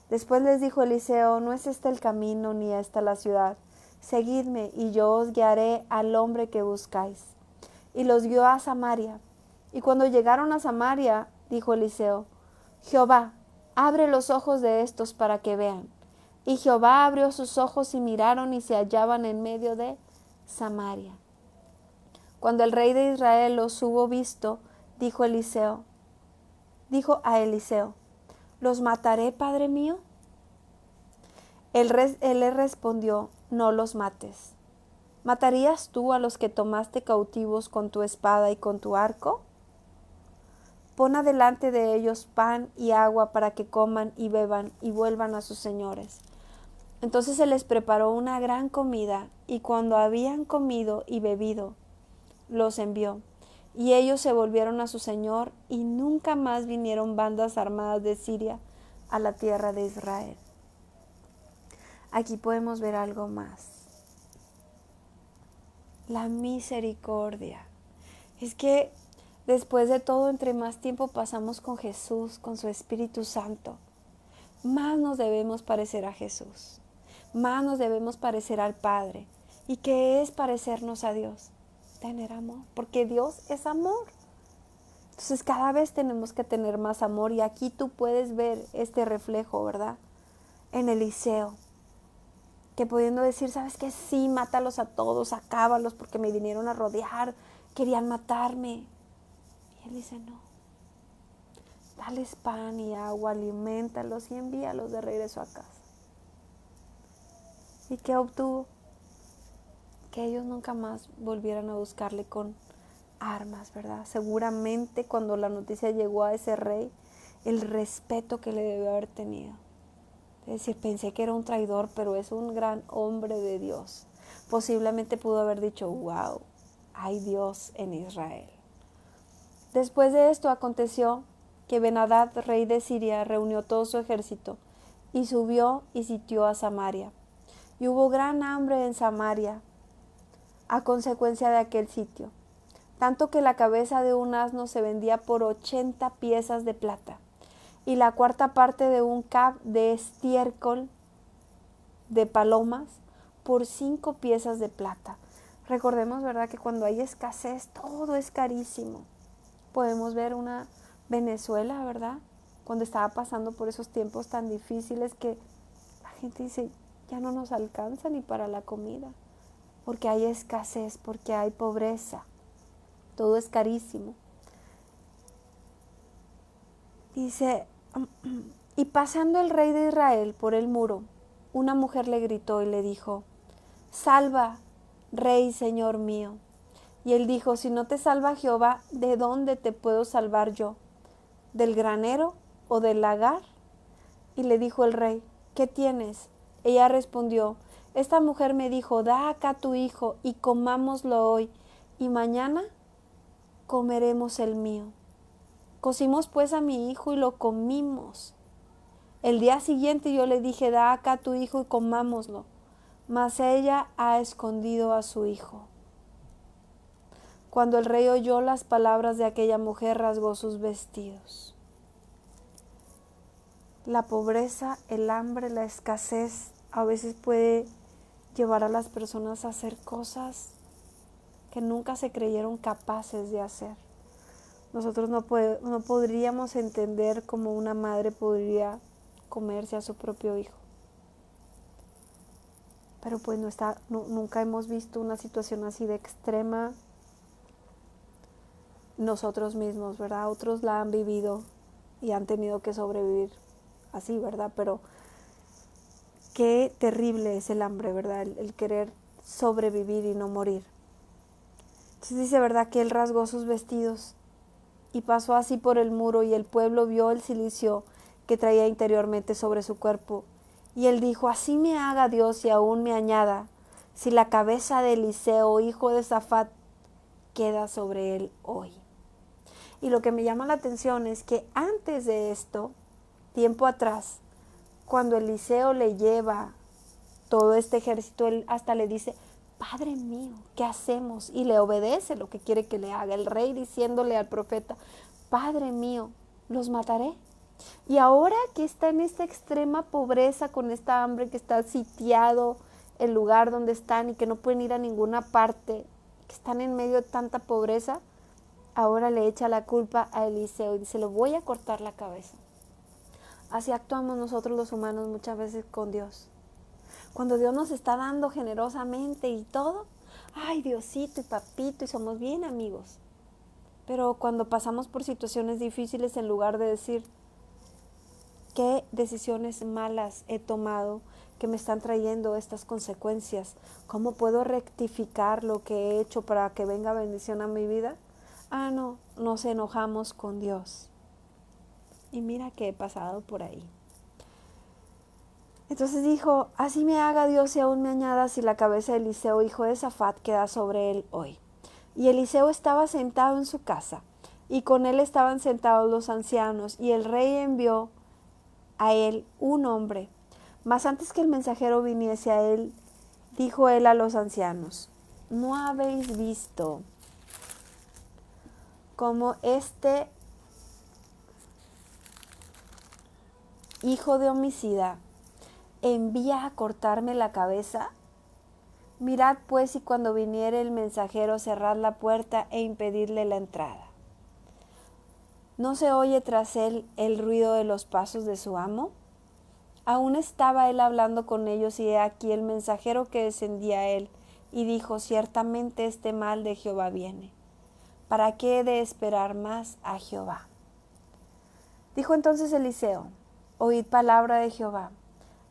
Después les dijo Eliseo, no es este el camino ni esta la ciudad. Seguidme y yo os guiaré al hombre que buscáis. Y los guió a Samaria. Y cuando llegaron a Samaria, dijo Eliseo, Jehová, abre los ojos de estos para que vean. Y Jehová abrió sus ojos y miraron y se hallaban en medio de Samaria. Cuando el rey de Israel los hubo visto, dijo a Eliseo, ¿los mataré, padre mío? Él le respondió, no los mates. ¿Matarías tú a los que tomaste cautivos con tu espada y con tu arco? Pon adelante de ellos pan y agua para que coman y beban y vuelvan a sus señores. Entonces se les preparó una gran comida, y cuando habían comido y bebido, los envió. Y ellos se volvieron a su señor, y nunca más vinieron bandas armadas de Siria a la tierra de Israel. Aquí podemos ver algo más. La misericordia. Es que después de todo, entre más tiempo pasamos con Jesús, con su Espíritu Santo, más nos debemos parecer a Jesús. más nos debemos parecer al Padre. ¿Y qué es parecernos a Dios? Tener amor, porque Dios es amor. Entonces cada vez tenemos que tener más amor y aquí tú puedes ver este reflejo, ¿verdad? En Eliseo, que pudiendo decir, ¿sabes qué? Sí, mátalos a todos, acábalos porque me vinieron a rodear, querían matarme. Y él dice, no, dales pan y agua, aliméntalos y envíalos de regreso a casa. ¿Y qué obtuvo? Que ellos nunca más volvieran a buscarle con armas, ¿verdad? Seguramente cuando la noticia llegó a ese rey, el respeto que le debió haber tenido. Es decir, pensé que era un traidor, pero es un gran hombre de Dios. Posiblemente pudo haber dicho, wow, hay Dios en Israel. Después de esto aconteció que Ben-Hadad, rey de Siria, reunió todo su ejército y subió y sitió a Samaria. Y hubo gran hambre en Samaria a consecuencia de aquel sitio, tanto que la cabeza de un asno se vendía por 80 piezas de plata, y la cuarta parte de un cab de estiércol de palomas por 5 piezas de plata. Recordemos, ¿verdad?, que cuando hay escasez todo es carísimo. Podemos ver una Venezuela, ¿verdad?, cuando estaba pasando por esos tiempos tan difíciles que la gente dice, ya no nos alcanza ni para la comida, porque hay escasez, porque hay pobreza. Todo es carísimo. Dice, y pasando el rey de Israel por el muro, una mujer le gritó y le dijo, salva, rey, señor mío. Y él dijo, si no te salva Jehová, ¿de dónde te puedo salvar yo? ¿Del granero o del lagar? Y le dijo el rey, ¿qué tienes? Ella respondió, esta mujer me dijo, da acá tu hijo y comámoslo hoy, y mañana comeremos el mío. Cocimos pues a mi hijo y lo comimos. El día siguiente yo le dije, da acá tu hijo y comámoslo. Mas ella ha escondido a su hijo. Cuando el rey oyó las palabras de aquella mujer, rasgó sus vestidos. La pobreza, el hambre, la escasez a veces puede llevar a las personas a hacer cosas que nunca se creyeron capaces de hacer. Nosotros no podríamos entender cómo una madre podría comerse a su propio hijo. Pero pues nunca hemos visto una situación así de extrema nosotros mismos, ¿verdad? Otros la han vivido y han tenido que sobrevivir así, ¿verdad? Pero qué terrible es el hambre, ¿verdad? El querer sobrevivir y no morir. Entonces dice, ¿verdad?, que él rasgó sus vestidos y pasó así por el muro, y el pueblo vio el cilicio que traía interiormente sobre su cuerpo. Y él dijo, así me haga Dios y aún me añada, si la cabeza de Eliseo, hijo de Safat, queda sobre él hoy. Y lo que me llama la atención es que antes de esto, tiempo atrás, cuando Eliseo le lleva todo este ejército, él hasta le dice, Padre mío, ¿qué hacemos? Y le obedece lo que quiere que le haga. El rey diciéndole al profeta, Padre mío, ¿los mataré? Y ahora que está en esta extrema pobreza, con esta hambre, que está sitiado el lugar donde están y que no pueden ir a ninguna parte, que están en medio de tanta pobreza, ahora le echa la culpa a Eliseo y dice, le voy a cortar la cabeza. Así actuamos nosotros los humanos muchas veces con Dios. Cuando Dios nos está dando generosamente y todo, ay, Diosito y papito, y somos bien amigos. Pero cuando pasamos por situaciones difíciles, en lugar de decir, ¿qué decisiones malas he tomado que me están trayendo estas consecuencias? ¿Cómo puedo rectificar lo que he hecho para que venga bendición a mi vida? Ah, no, nos enojamos con Dios. Y mira que he pasado por ahí. Entonces dijo, así me haga Dios y aún me añada si la cabeza de Eliseo, hijo de Safat, queda sobre él hoy. Y Eliseo estaba sentado en su casa, y con él estaban sentados los ancianos, y el rey envió a él un hombre. Mas antes que el mensajero viniese a él, dijo él a los ancianos, ¿no habéis visto cómo este hijo de homicida ¿envía a cortarme la cabeza? Mirad pues si cuando viniere el mensajero cerrad la puerta e impedidle la entrada. ¿No se oye tras él el ruido de los pasos de su amo? Aún estaba él hablando con ellos, y he aquí el mensajero que descendía a él, y dijo: ciertamente este mal de Jehová viene. ¿Para qué he de esperar más a Jehová? Dijo entonces Eliseo: oíd palabra de Jehová.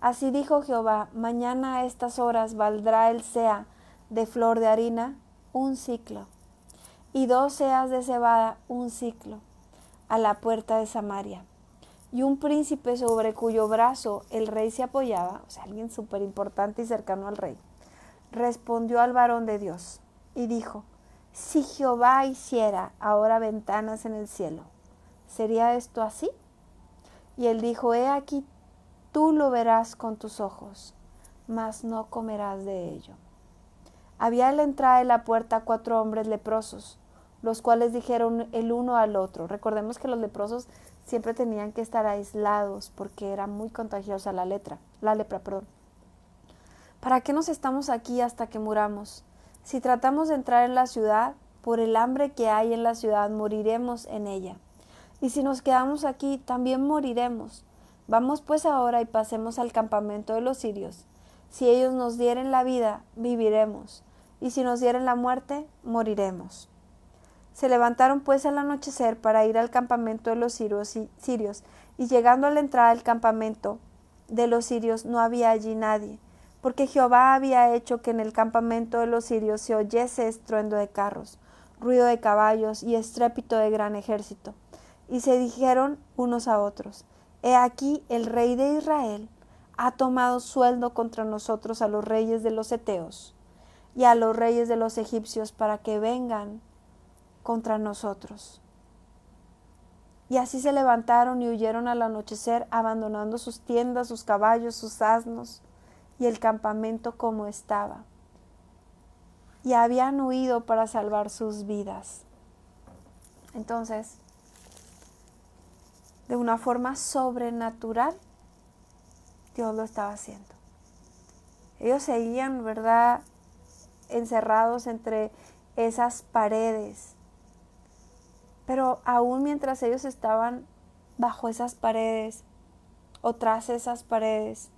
Así dijo Jehová: mañana a estas horas valdrá el seah de flor de harina 1 siclo, y 2 seas de cebada 1 siclo, a la puerta de Samaria. Y un príncipe sobre cuyo brazo el rey se apoyaba, o sea, alguien súper importante y cercano al rey, respondió al varón de Dios y dijo: si Jehová hiciera ahora ventanas en el cielo, ¿sería esto así? Y él dijo: he aquí, tú lo verás con tus ojos, mas no comerás de ello. Había a la entrada de la puerta 4 hombres leprosos, los cuales dijeron el uno al otro. Recordemos que los leprosos siempre tenían que estar aislados porque era muy contagiosa la lepra. ¿Para qué nos estamos aquí hasta que muramos? Si tratamos de entrar en la ciudad, por el hambre que hay en la ciudad, moriremos en ella. Y si nos quedamos aquí, también moriremos. Vamos pues ahora y pasemos al campamento de los sirios. Si ellos nos dieren la vida, viviremos, y si nos dieren la muerte, moriremos. Se levantaron pues al anochecer para ir al campamento de los sirios, y llegando a la entrada del campamento de los sirios no había allí nadie, porque Jehová había hecho que en el campamento de los sirios se oyese estruendo de carros, ruido de caballos y estrépito de gran ejército. Y se dijeron unos a otros: he aquí el rey de Israel ha tomado sueldo contra nosotros a los reyes de los heteos y a los reyes de los egipcios para que vengan contra nosotros. Y así se levantaron y huyeron al anochecer, abandonando sus tiendas, sus caballos, sus asnos y el campamento como estaba. Y habían huido para salvar sus vidas. Entonces, de una forma sobrenatural, Dios lo estaba haciendo. Ellos seguían, ¿verdad?, encerrados entre esas paredes. Pero aún mientras ellos estaban bajo esas paredes o tras esas paredes,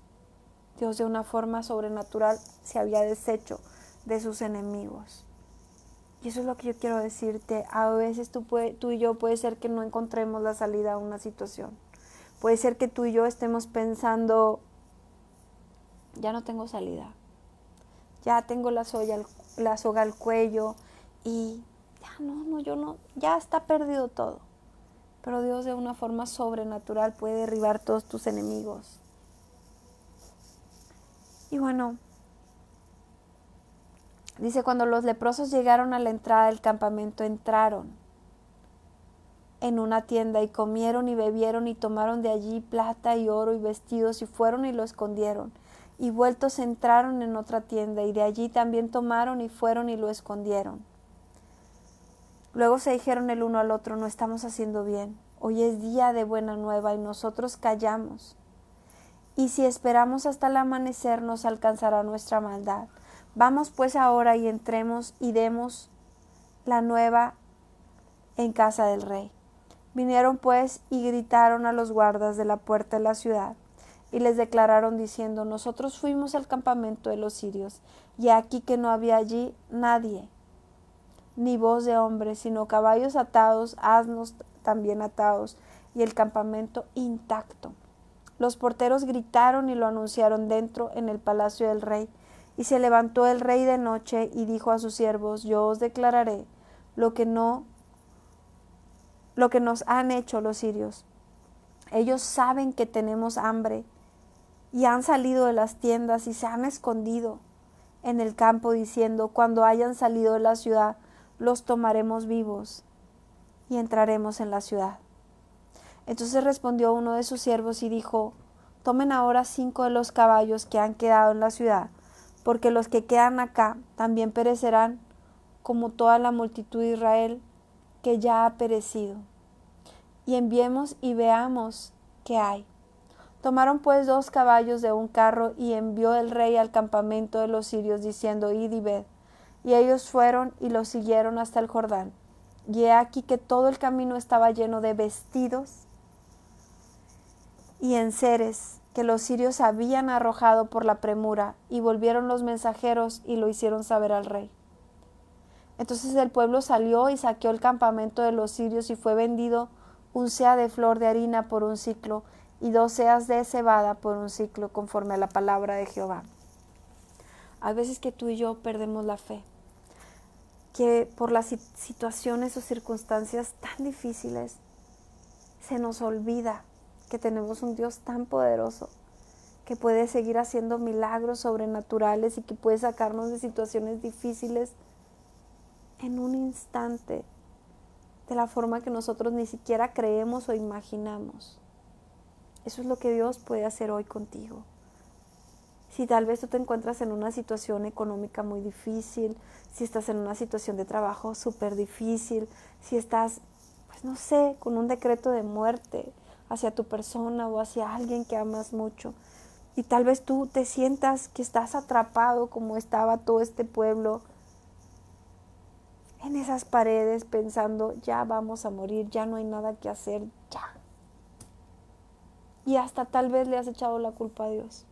Dios de una forma sobrenatural se había deshecho de sus enemigos. Y eso es lo que yo quiero decirte. A veces tú y yo puede ser que no encontremos la salida a una situación. Puede ser que tú y yo estemos pensando: ya no tengo salida. Ya tengo la soga al cuello y ya está perdido todo. Pero Dios de una forma sobrenatural puede derribar todos tus enemigos. Y bueno, dice: cuando los leprosos llegaron a la entrada del campamento, entraron en una tienda y comieron y bebieron y tomaron de allí plata y oro y vestidos y fueron y lo escondieron. Y vueltos entraron en otra tienda y de allí también tomaron y fueron y lo escondieron. Luego se dijeron el uno al otro: no estamos haciendo bien. Hoy es día de buena nueva y nosotros callamos. Y si esperamos hasta el amanecer, nos alcanzará nuestra maldad. Vamos pues ahora y entremos y demos la nueva en casa del rey. Vinieron pues y gritaron a los guardas de la puerta de la ciudad y les declararon diciendo: nosotros fuimos al campamento de los sirios, y aquí que no había allí nadie, ni voz de hombre, sino caballos atados, asnos también atados, y el campamento intacto. Los porteros gritaron y lo anunciaron dentro en el palacio del rey. Y se levantó el rey de noche y dijo a sus siervos: yo os declararé lo que nos han hecho los sirios. Ellos saben que tenemos hambre y han salido de las tiendas y se han escondido en el campo, diciendo: cuando hayan salido de la ciudad, los tomaremos vivos y entraremos en la ciudad. Entonces respondió uno de sus siervos y dijo: tomen ahora 5 de los caballos que han quedado en la ciudad, porque los que quedan acá también perecerán, como toda la multitud de Israel que ya ha perecido. Y enviemos y veamos qué hay. Tomaron pues 2 caballos de un carro y envió el rey al campamento de los sirios diciendo: id y ved. Y ellos fueron y los siguieron hasta el Jordán. Y he aquí que todo el camino estaba lleno de vestidos y enseres que los sirios habían arrojado por la premura, y volvieron los mensajeros y lo hicieron saber al rey. Entonces el pueblo salió y saqueó el campamento de los sirios, y fue vendido un seah de flor de harina por un siclo, y 2 seas de cebada por un siclo, conforme a la palabra de Jehová. Hay veces que tú y yo perdemos la fe, que por las situaciones o circunstancias tan difíciles se nos olvida que tenemos un Dios tan poderoso que puede seguir haciendo milagros sobrenaturales y que puede sacarnos de situaciones difíciles en un instante, de la forma que nosotros ni siquiera creemos o imaginamos. Eso es lo que Dios puede hacer hoy contigo. Si tal vez tú te encuentras en una situación económica muy difícil, si estás en una situación de trabajo súper difícil, si estás, pues no sé, con un decreto de muerte hacia tu persona o hacia alguien que amas mucho, y tal vez tú te sientas que estás atrapado como estaba todo este pueblo en esas paredes pensando: ya vamos a morir, ya no hay nada que hacer, ya. Y hasta tal vez le has echado la culpa a Dios.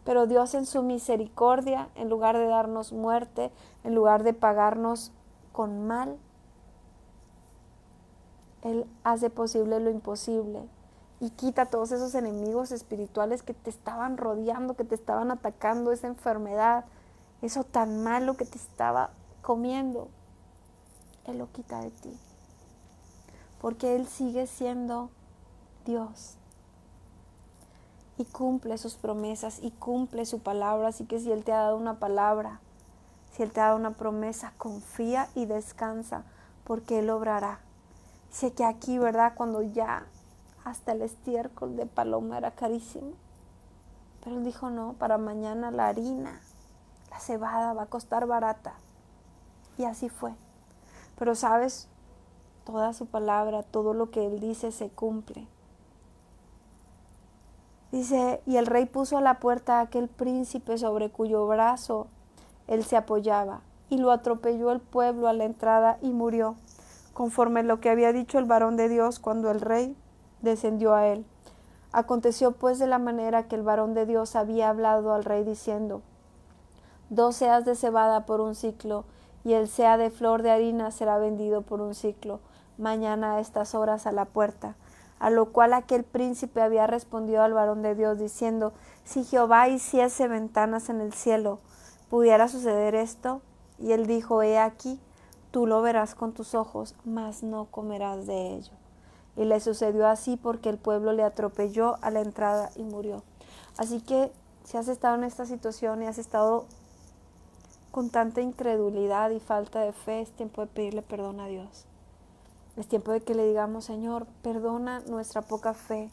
Pero Dios, en su misericordia, en lugar de darnos muerte, en lugar de pagarnos con mal, Él hace posible lo imposible y quita todos esos enemigos espirituales que te estaban rodeando, que te estaban atacando, esa enfermedad, eso tan malo que te estaba comiendo. Él lo quita de ti, porque Él sigue siendo Dios y cumple sus promesas y cumple su palabra. Así que si Él te ha dado una palabra, si Él te ha dado una promesa, confía y descansa, porque Él obrará. Sé que aquí, ¿verdad?, cuando ya hasta el estiércol de paloma era carísimo, pero Él dijo: no, para mañana la harina, la cebada va a costar barata. Y así fue. Pero sabes, toda su palabra, todo lo que Él dice se cumple. Dice: y el rey puso a la puerta a aquel príncipe sobre cuyo brazo él se apoyaba, y lo atropelló el pueblo a la entrada y murió, conforme lo que había dicho el varón de Dios cuando el rey descendió a él. Aconteció pues de la manera que el varón de Dios había hablado al rey diciendo: 2 seas de cebada por un siclo, y el seah de flor de harina será vendido por un siclo, mañana a estas horas a la puerta. A lo cual aquel príncipe había respondido al varón de Dios diciendo: si Jehová hiciese ventanas en el cielo, ¿pudiera suceder esto? Y él dijo: he aquí, tú lo verás con tus ojos, mas no comerás de ello. Y le sucedió así porque el pueblo le atropelló a la entrada y murió. Así que si has estado en esta situación y has estado con tanta incredulidad y falta de fe, es tiempo de pedirle perdón a Dios. Es tiempo de que le digamos: Señor, perdona nuestra poca fe,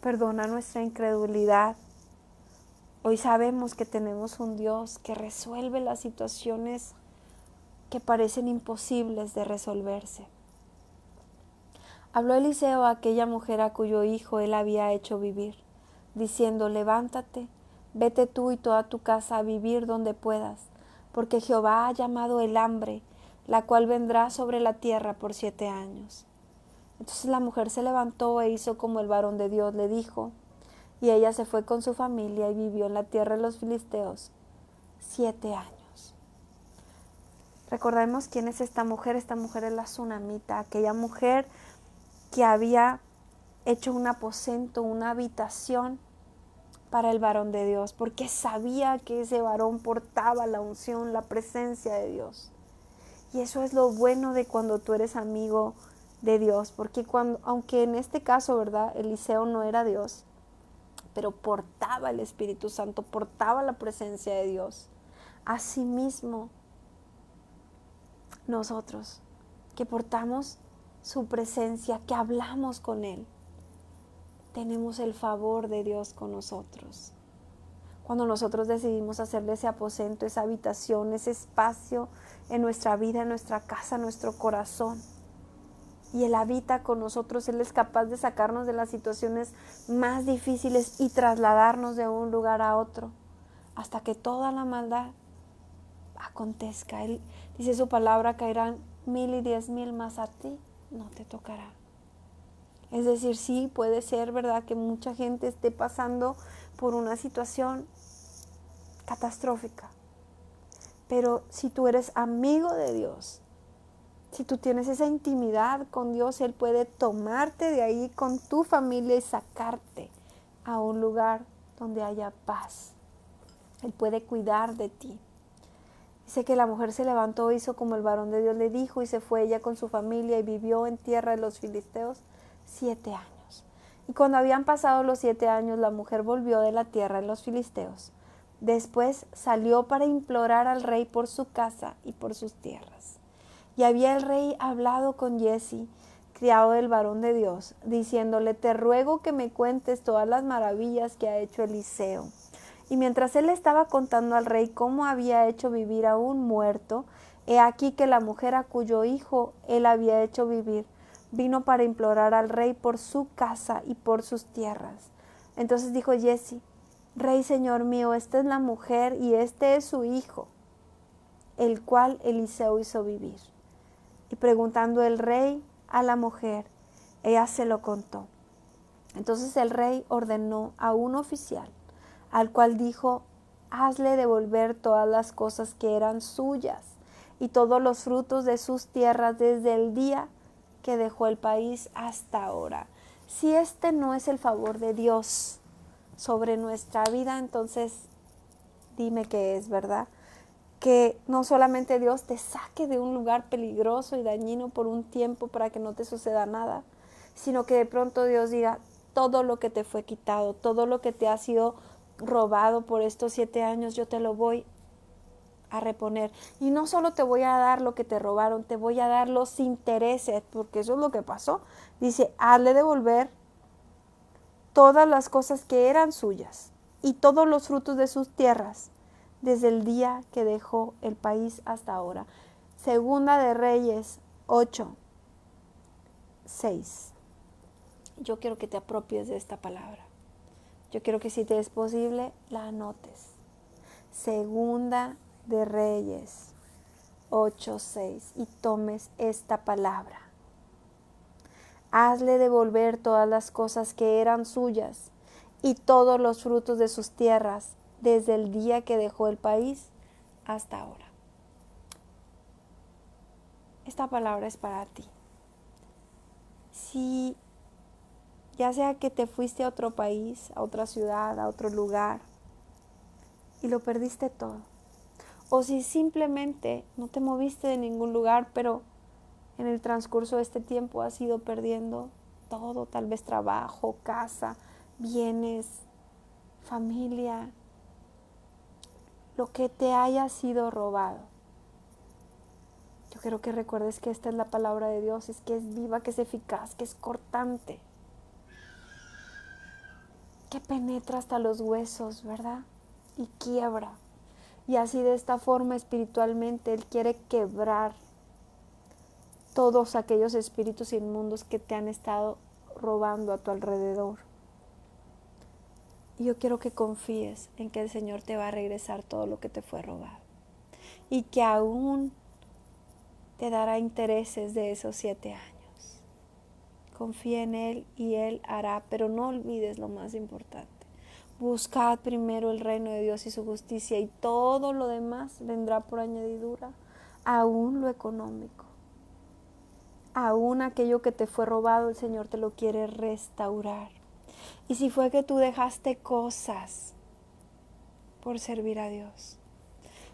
perdona nuestra incredulidad. Hoy sabemos que tenemos un Dios que resuelve las situaciones que parecen imposibles de resolverse. Habló Eliseo a aquella mujer a cuyo hijo él había hecho vivir, diciendo: levántate, vete tú y toda tu casa a vivir donde puedas, porque Jehová ha llamado el hambre, la cual vendrá sobre la tierra por 7 años. Entonces la mujer se levantó e hizo como el varón de Dios le dijo, y ella se fue con su familia y vivió en la tierra de los filisteos 7 años. Recordemos quién es esta mujer. Esta mujer es la Sunamita, aquella mujer que había hecho un aposento, una habitación para el varón de Dios, porque sabía que ese varón portaba la unción, la presencia de Dios. Y eso es lo bueno de cuando tú eres amigo de Dios, porque aunque en este caso, ¿verdad?, Eliseo no era Dios, pero portaba el Espíritu Santo, portaba la presencia de Dios. Asimismo, nosotros que portamos su presencia, que hablamos con Él, tenemos el favor de Dios con nosotros. Cuando nosotros decidimos hacerle ese aposento, esa habitación, ese espacio en nuestra vida, en nuestra casa, en nuestro corazón, y Él habita con nosotros. Él es capaz de sacarnos de las situaciones más difíciles y trasladarnos de un lugar a otro hasta que toda la maldad acontezca. Él dice su palabra, caerán 1000 y 10,000, más a ti no te tocará. Es decir, sí, puede ser verdad que mucha gente esté pasando por una situación catastrófica, pero si tú eres amigo de Dios, si tú tienes esa intimidad con Dios, Él puede tomarte de ahí con tu familia y sacarte a un lugar donde haya paz. Él puede cuidar de ti. Dice que la mujer se levantó, hizo como el varón de Dios le dijo, y se fue ella con su familia y vivió en tierra de los filisteos 7 años. Y cuando habían pasado los 7 años, la mujer volvió de la tierra de los filisteos. Después salió para implorar al rey por su casa y por sus tierras. Y había el rey hablado con Giezi, criado del varón de Dios, diciéndole, te ruego que me cuentes todas las maravillas que ha hecho Eliseo. Y mientras él estaba contando al rey cómo había hecho vivir a un muerto, he aquí que la mujer a cuyo hijo él había hecho vivir, vino para implorar al rey por su casa y por sus tierras. Entonces dijo Giezi, rey señor mío, esta es la mujer y este es su hijo, el cual Eliseo hizo vivir. Y preguntando el rey a la mujer, ella se lo contó. Entonces el rey ordenó a un oficial, al cual dijo, hazle devolver todas las cosas que eran suyas y todos los frutos de sus tierras desde el día que dejó el país hasta ahora. Si este no es el favor de Dios sobre nuestra vida, entonces dime qué es, ¿verdad? Que no solamente Dios te saque de un lugar peligroso y dañino por un tiempo para que no te suceda nada, sino que de pronto Dios diga, todo lo que te fue quitado, todo lo que te ha sido robado por estos 7 años, yo te lo voy a reponer. Y no solo te voy a dar lo que te robaron, te voy a dar los intereses, porque eso es lo que pasó. Dice, hazle devolver todas las cosas que eran suyas y todos los frutos de sus tierras, desde el día que dejó el país hasta ahora. Segunda de Reyes 8, 6. Yo quiero que te apropies de esta palabra. Yo quiero que si te es posible, la anotes. Segunda de Reyes 8, 6. Y tomes esta palabra. Hazle devolver todas las cosas que eran suyas y todos los frutos de sus tierras, desde el día que dejó el país hasta ahora. Esta palabra es para ti. Si ya sea que te fuiste a otro país, a otra ciudad, a otro lugar y lo perdiste todo, o si simplemente no te moviste de ningún lugar, pero en el transcurso de este tiempo has ido perdiendo todo, tal vez trabajo, casa, bienes, familia, lo que te haya sido robado. Yo quiero que recuerdes que esta es la palabra de Dios, es que es viva, que es eficaz, que es cortante, que penetra hasta los huesos, ¿verdad? Y quiebra. Y así de esta forma espiritualmente Él quiere quebrar todos aquellos espíritus inmundos que te han estado robando a tu alrededor. Y yo quiero que confíes en que el Señor te va a regresar todo lo que te fue robado. Y que aún te dará intereses de esos 7 años. Confía en Él y Él hará, pero no olvides lo más importante. Buscad primero el reino de Dios y su justicia y todo lo demás vendrá por añadidura, aún lo económico. Aún aquello que te fue robado, el Señor te lo quiere restaurar. Y si fue que tú dejaste cosas por servir a Dios,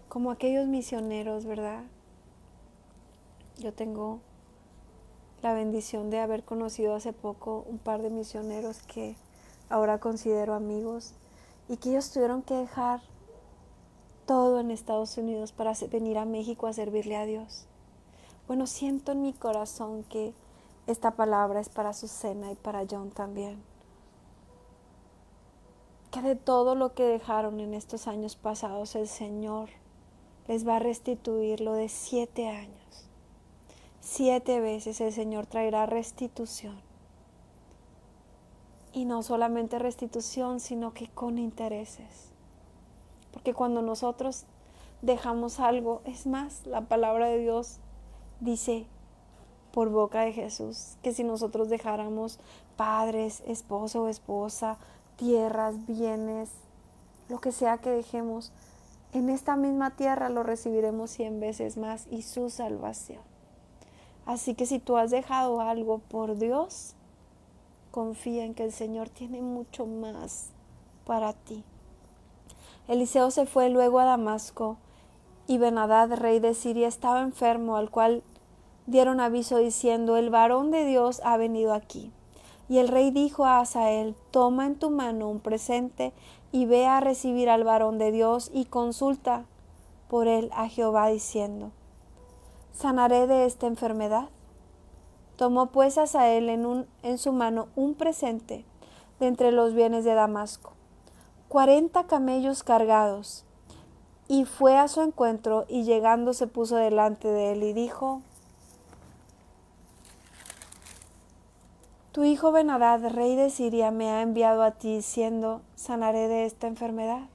como aquellos misioneros, ¿verdad? Yo tengo la bendición de haber conocido hace poco un par de misioneros que ahora considero amigos y que ellos tuvieron que dejar todo en Estados Unidos para venir a México a servirle a Dios. Bueno, siento en mi corazón que esta palabra es para Susana y para John también. Que de todo lo que dejaron en estos años pasados, el Señor les va a restituir lo de 7 años. 7 veces el Señor traerá restitución. Y no solamente restitución, sino que con intereses. Porque cuando nosotros dejamos algo, es más, la palabra de Dios dice por boca de Jesús que si nosotros dejáramos padres, esposo o esposa, tierras, bienes, lo que sea que dejemos, en esta misma tierra lo recibiremos 100 veces más y su salvación. Así que si tú has dejado algo por Dios, confía en que el Señor tiene mucho más para ti. Eliseo se fue luego a Damasco y Ben-Hadad, rey de Siria, estaba enfermo, al cual dieron aviso diciendo: el varón de Dios ha venido aquí. Y el rey dijo a Hazael: toma en tu mano un presente y ve a recibir al varón de Dios y consulta por él a Jehová diciendo: ¿sanaré de esta enfermedad? Tomó pues Hazael en su mano un presente de entre los bienes de Damasco, 40 camellos cargados, y fue a su encuentro, y llegando se puso delante de él y dijo: tu hijo Ben-Hadad, rey de Siria, me ha enviado a ti diciendo: sanaré de esta enfermedad.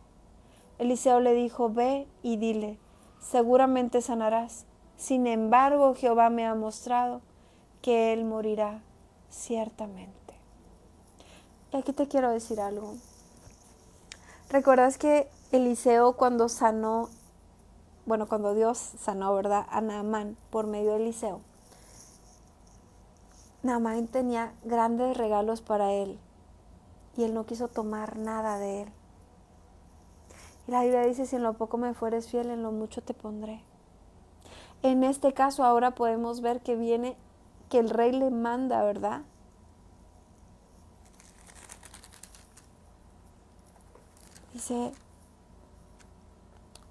Eliseo le dijo: ve y dile, seguramente sanarás. Sin embargo, Jehová me ha mostrado que él morirá ciertamente. Y aquí te quiero decir algo. ¿Recuerdas que Eliseo cuando Dios sanó, ¿verdad?, a Naamán por medio de Eliseo? Naamán tenía grandes regalos para él y él no quiso tomar nada de él. Y la Biblia dice: si en lo poco me fueres fiel, en lo mucho te pondré. En este caso ahora podemos ver que el rey le manda, ¿verdad? Dice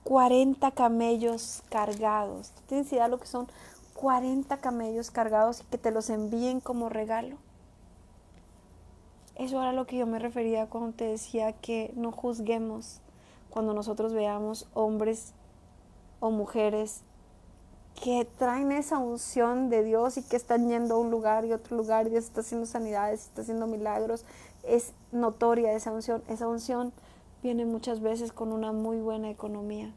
40 camellos cargados. ¿Tú tienes idea de lo que son 40 camellos cargados y que te los envíen como regalo? Eso era lo que yo me refería cuando te decía que no juzguemos cuando nosotros veamos hombres o mujeres que traen esa unción de Dios y que están yendo a un lugar y otro lugar y Dios está haciendo sanidades, está haciendo milagros. Es notoria esa unción. Esa unción viene muchas veces con una muy buena economía,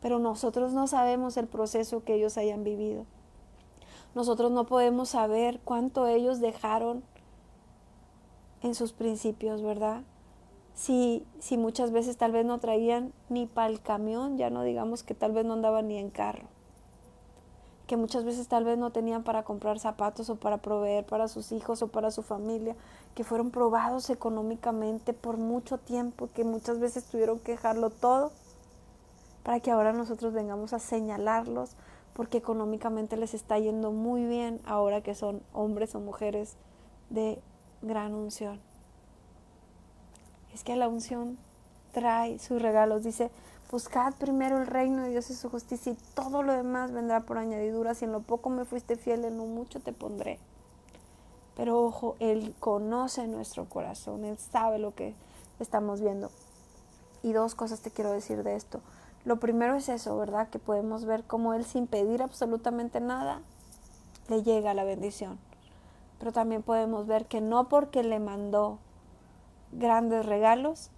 pero nosotros no sabemos el proceso que ellos hayan vivido. Nosotros no podemos saber cuánto ellos dejaron en sus principios, ¿verdad? Si muchas veces tal vez no traían ni para el camión, ya no digamos que tal vez no andaban ni en carro, que muchas veces tal vez no tenían para comprar zapatos o para proveer para sus hijos o para su familia, que fueron probados económicamente por mucho tiempo, que muchas veces tuvieron que dejarlo todo para que ahora nosotros vengamos a señalarlos porque económicamente les está yendo muy bien ahora que son hombres o mujeres de gran unción. Es que la unción trae sus regalos. Dice: buscad primero el reino de Dios y su justicia y todo lo demás vendrá por añadidura. Si en lo poco me fuiste fiel, en lo mucho te pondré. Pero ojo, Él conoce nuestro corazón, Él sabe lo que estamos viendo. Y 2 cosas te quiero decir de esto. Lo primero es eso, ¿verdad? Que podemos ver cómo Él, sin pedir absolutamente nada, le llega la bendición. Pero también podemos ver que no porque le mandó grandes regalos,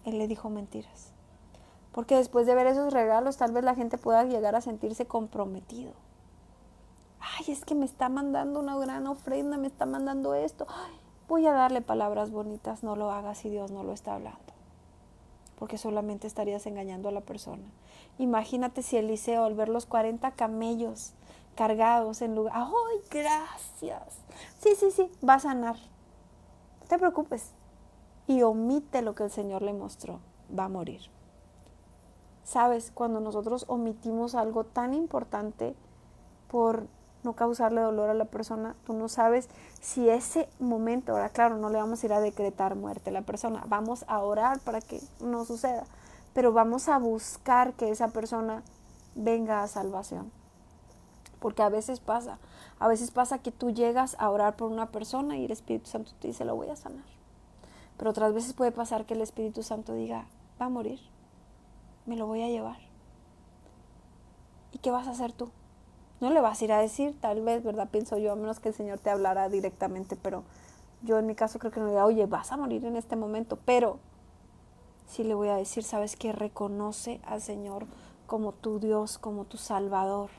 Él le dijo mentiras. Porque después de ver esos regalos, tal vez la gente pueda llegar a sentirse comprometido. Ay, es que me está mandando una gran ofrenda, me está mandando esto. Ay, voy a darle palabras bonitas. No lo hagas si Dios no lo está hablando, porque solamente estarías engañando a la persona. Imagínate si Eliseo, al ver los 40 camellos cargados en lugar, ¡ay, gracias! Sí, va a sanar. No te preocupes. Y omite lo que el Señor le mostró. Va a morir. ¿Sabes? Cuando nosotros omitimos algo tan importante por no causarle dolor a la persona, tú no sabes si ese momento, ahora claro, no le vamos a ir a decretar muerte a la persona, vamos a orar para que no suceda, pero vamos a buscar que esa persona venga a salvación. Porque a veces pasa que tú llegas a orar por una persona y el Espíritu Santo te dice: lo voy a sanar. Pero otras veces puede pasar que el Espíritu Santo diga: va a morir, me lo voy a llevar. ¿Y qué vas a hacer tú? No le vas a ir a decir, tal vez, ¿verdad? Pienso yo, a menos que el Señor te hablara directamente, pero yo en mi caso creo que no le diga, oye, vas a morir en este momento, pero sí le voy a decir, ¿sabes qué? Reconoce al Señor como tu Dios, como tu Salvador.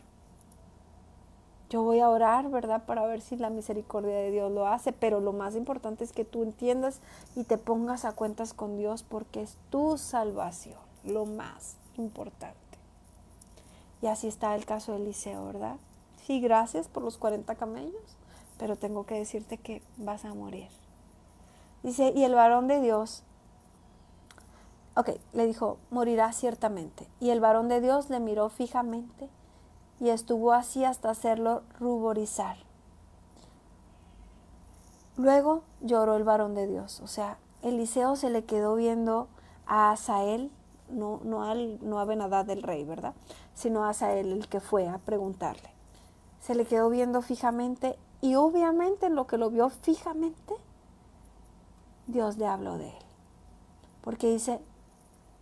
Yo voy a orar, ¿verdad? Para ver si la misericordia de Dios lo hace, pero lo más importante es que tú entiendas y te pongas a cuentas con Dios porque es tu salvación, lo más importante. Y así está el caso de Eliseo, ¿verdad? Sí, gracias por los 40 camellos, pero tengo que decirte que vas a morir. Dice, y el varón de Dios, le dijo, morirá ciertamente. Y el varón de Dios le miró fijamente y estuvo así hasta hacerlo ruborizar. Luego lloró el varón de Dios. O sea, Eliseo se le quedó viendo a Asael, no a Ben-Hadad el rey, ¿verdad? Sino a Asael, el que fue a preguntarle. Se le quedó viendo fijamente y obviamente en lo que lo vio fijamente, Dios le habló de él. Porque dice,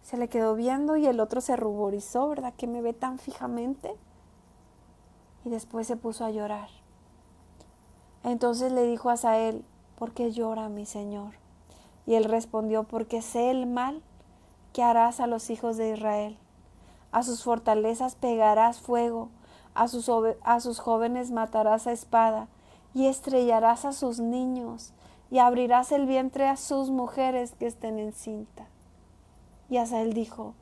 se le quedó viendo y el otro se ruborizó, ¿verdad? Que me ve tan fijamente. Y después se puso a llorar. Entonces le dijo a Asael, ¿por qué llora mi señor? Y él respondió, porque sé el mal que harás a los hijos de Israel. A sus fortalezas pegarás fuego, a sus jóvenes matarás a espada, y estrellarás a sus niños, y abrirás el vientre a sus mujeres que estén encinta. Y Asael dijo,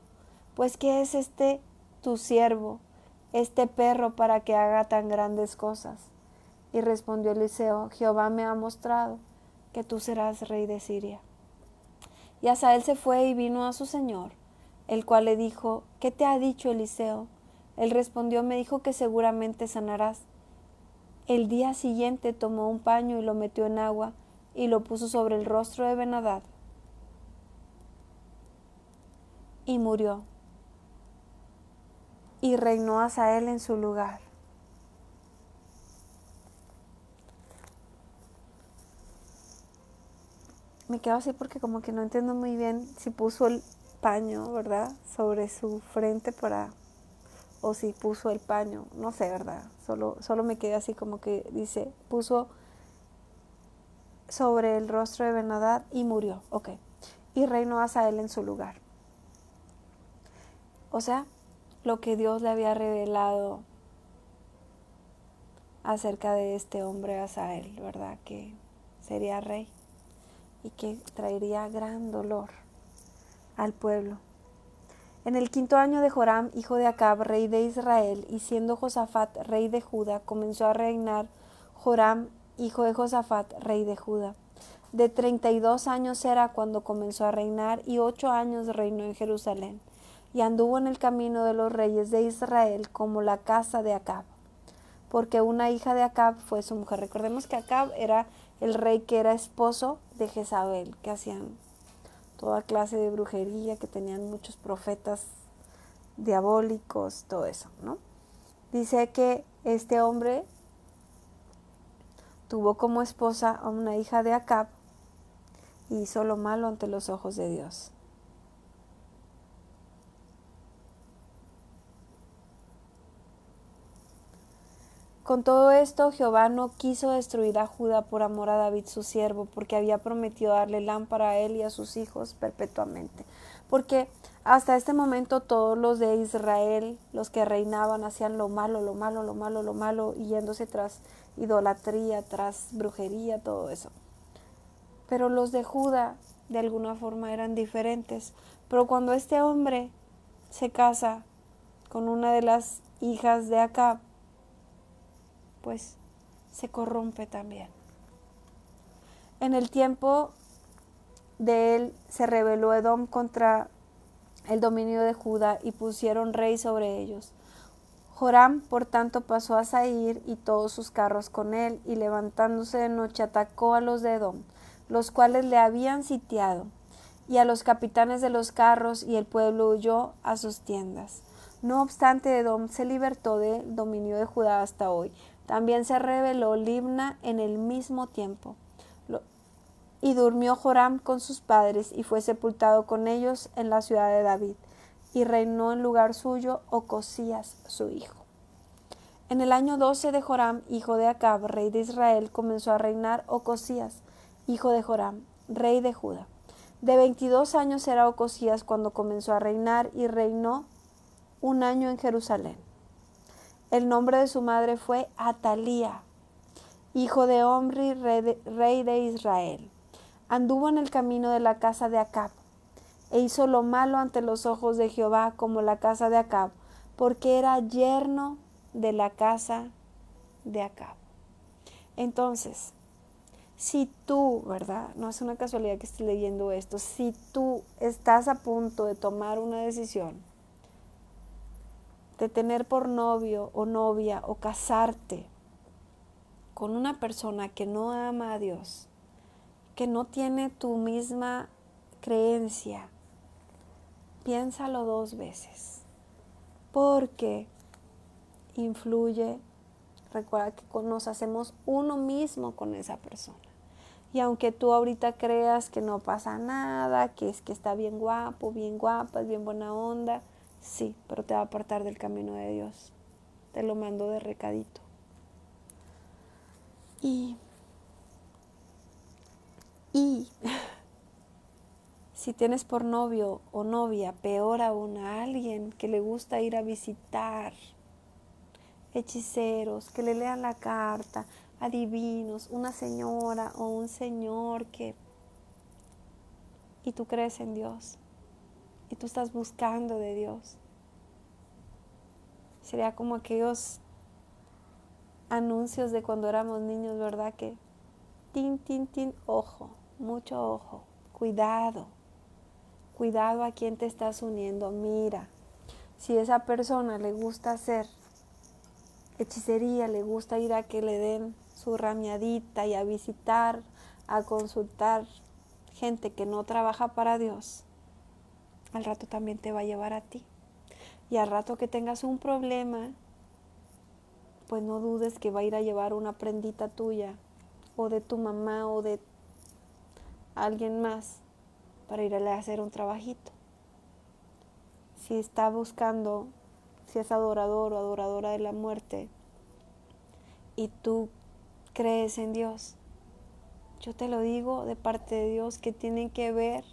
pues ¿qué es este tu siervo, este perro, para que haga tan grandes cosas? Y respondió Eliseo, Jehová me ha mostrado que tú serás rey de Siria. Y Asael se fue y vino a su señor, el cual le dijo, ¿qué te ha dicho Eliseo? Él respondió, me dijo que seguramente sanarás. El día siguiente tomó un paño y lo metió en agua y lo puso sobre el rostro de Ben-Hadad y murió. Y reinó Asael en su lugar. Me quedo así porque como que no entiendo muy bien si puso el paño, ¿verdad? Sobre su frente o si puso el paño, no sé, ¿verdad? Solo me quedé así como que dice, puso sobre el rostro de Ben-Hadad y murió, y reinó Asael en su lugar. O sea, lo que Dios le había revelado acerca de este hombre Asael, ¿verdad? Que sería rey y que traería gran dolor al pueblo. En el 5.º año de Joram, hijo de Acab, rey de Israel, y siendo Josafat rey de Judá, comenzó a reinar Joram, hijo de Josafat, rey de Judá. De 32 años era cuando comenzó a reinar, y 8 años reinó en Jerusalén. Y anduvo en el camino de los reyes de Israel como la casa de Acab, porque una hija de Acab fue su mujer. Recordemos que Acab era el rey que era esposo de Jezabel, que hacían toda clase de brujería, que tenían muchos profetas diabólicos, todo eso, ¿no? Dice que este hombre tuvo como esposa a una hija de Acab y hizo lo malo ante los ojos de Dios. Con todo esto, Jehová no quiso destruir a Judá por amor a David su siervo, porque había prometido darle lámpara a él y a sus hijos perpetuamente. Porque hasta este momento todos los de Israel, los que reinaban, hacían lo malo, lo malo, lo malo, lo malo, y yéndose tras idolatría, tras brujería, todo eso. Pero los de Judá, de alguna forma, eran diferentes. Pero cuando este hombre se casa con una de las hijas de Acab, pues se corrompe también. En el tiempo de él se rebeló Edom contra el dominio de Judá y pusieron rey sobre ellos. Joram, por tanto, pasó a Zair y todos sus carros con él, y levantándose de noche atacó a los de Edom, los cuales le habían sitiado, y a los capitanes de los carros, y el pueblo huyó a sus tiendas. No obstante, Edom se libertó del dominio de Judá hasta hoy. También se rebeló Libna en el mismo tiempo. Y durmió Joram con sus padres y fue sepultado con ellos en la ciudad de David. Y reinó en lugar suyo Ocosías su hijo. En el año 12 de Joram, hijo de Acab, rey de Israel, comenzó a reinar Ocosías, hijo de Joram, rey de Judá. De 22 años era Ocosías cuando comenzó a reinar y reinó un año en Jerusalén. El nombre de su madre fue Atalía, hijo de Omri, rey de Israel. Anduvo en el camino de la casa de Acab, e hizo lo malo ante los ojos de Jehová como la casa de Acab, porque era yerno de la casa de Acab. Entonces, si tú, ¿verdad? No es una casualidad que estés leyendo esto, si tú estás a punto de tomar una decisión, de tener por novio o novia o casarte con una persona que no ama a Dios, que no tiene tu misma creencia, piénsalo 2 veces, porque influye. Recuerda que nos hacemos uno mismo con esa persona. Y aunque tú ahorita creas que no pasa nada, que es que está bien guapo, bien guapa, es bien buena onda, sí, pero te va a apartar del camino de Dios. Te lo mando de recadito. Y si tienes por novio o novia, peor aún, a alguien que le gusta ir a visitar hechiceros, que le lean la carta, adivinos, una señora o un señor y tú crees en Dios y tú estás buscando de Dios. Sería como aquellos anuncios de cuando éramos niños, ¿verdad? Que tin, tin, tin, ojo, mucho ojo, cuidado a quién te estás uniendo. Mira, si esa persona le gusta hacer hechicería, le gusta ir a que le den su rameadita y a visitar, a consultar gente que no trabaja para Dios, al rato también te va a llevar a ti. Y al rato que tengas un problema, pues no dudes que va a ir a llevar una prendita tuya o de tu mamá o de alguien más para irle a hacer un trabajito. Si está buscando, si es adorador o adoradora de la muerte y tú crees en Dios, yo te lo digo de parte de Dios que tienen que ver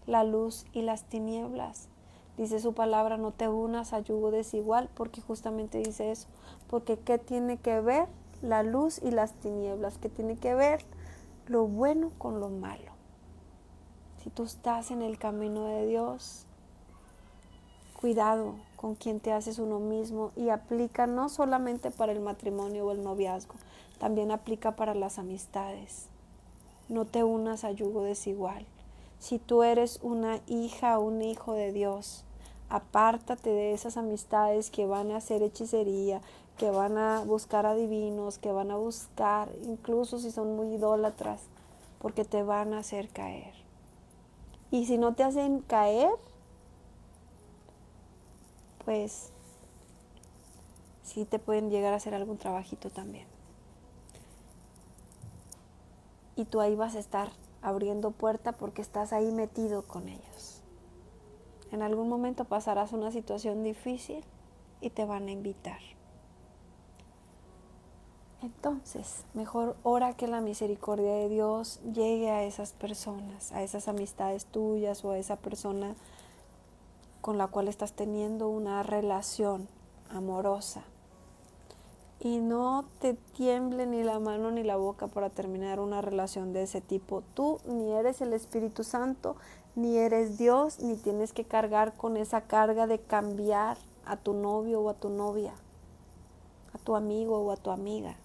la luz y las tinieblas. Dice su palabra, no te unas a yugo desigual, porque justamente dice eso. Porque ¿qué tiene que ver la luz y las tinieblas? ¿Qué tiene que ver lo bueno con lo malo? Si tú estás en el camino de Dios, cuidado con quien te haces uno mismo, y aplica no solamente para el matrimonio o el noviazgo, también aplica para las amistades. No te unas a yugo desigual. Si tú eres una hija o un hijo de Dios, apártate de esas amistades que van a hacer hechicería, que van a buscar adivinos, que van a buscar, incluso si son muy idólatras, porque te van a hacer caer. Y si no te hacen caer, pues sí te pueden llegar a hacer algún trabajito también. Y tú ahí vas a estar abriendo puerta porque estás ahí metido con ellos. En algún momento pasarás una situación difícil y te van a invitar. Entonces, mejor ora que la misericordia de Dios llegue a esas personas, a esas amistades tuyas o a esa persona con la cual estás teniendo una relación amorosa. Y no te tiemble ni la mano ni la boca para terminar una relación de ese tipo. Tú ni eres el Espíritu Santo, ni eres Dios, ni tienes que cargar con esa carga de cambiar a tu novio o a tu novia, a tu amigo o a tu amiga.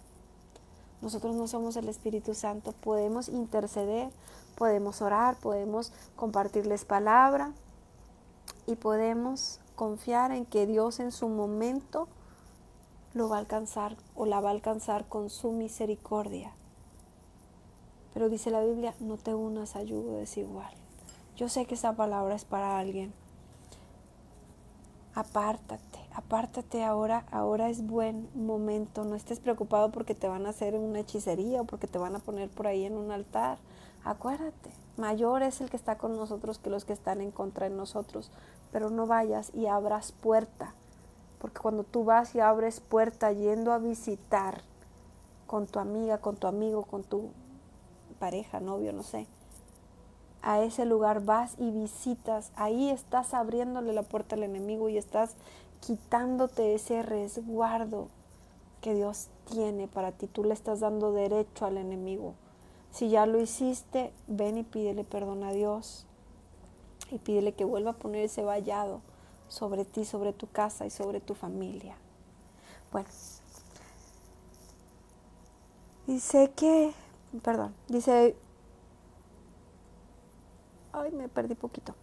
Nosotros no somos el Espíritu Santo, podemos interceder, podemos orar, podemos compartirles palabra y podemos confiar en que Dios en su momento lo va a alcanzar o la va a alcanzar con su misericordia. Pero dice la Biblia, no te unas a yugo desigual. Yo sé que esa palabra es para alguien. Apártate ahora es buen momento. No estés preocupado porque te van a hacer una hechicería o porque te van a poner por ahí en un altar. Acuérdate, mayor es el que está con nosotros que los que están en contra de nosotros. Pero no vayas y abras puerta Porque cuando tú vas y abres puerta yendo a visitar con tu amiga, con tu amigo, con tu pareja, novio, no sé, a ese lugar vas y visitas, ahí estás abriéndole la puerta al enemigo y estás quitándote ese resguardo que Dios tiene para ti. Tú le estás dando derecho al enemigo. Si ya lo hiciste, ven y pídele perdón a Dios y pídele que vuelva a poner ese vallado sobre ti, sobre tu casa y sobre tu familia. Bueno, me perdí poquito.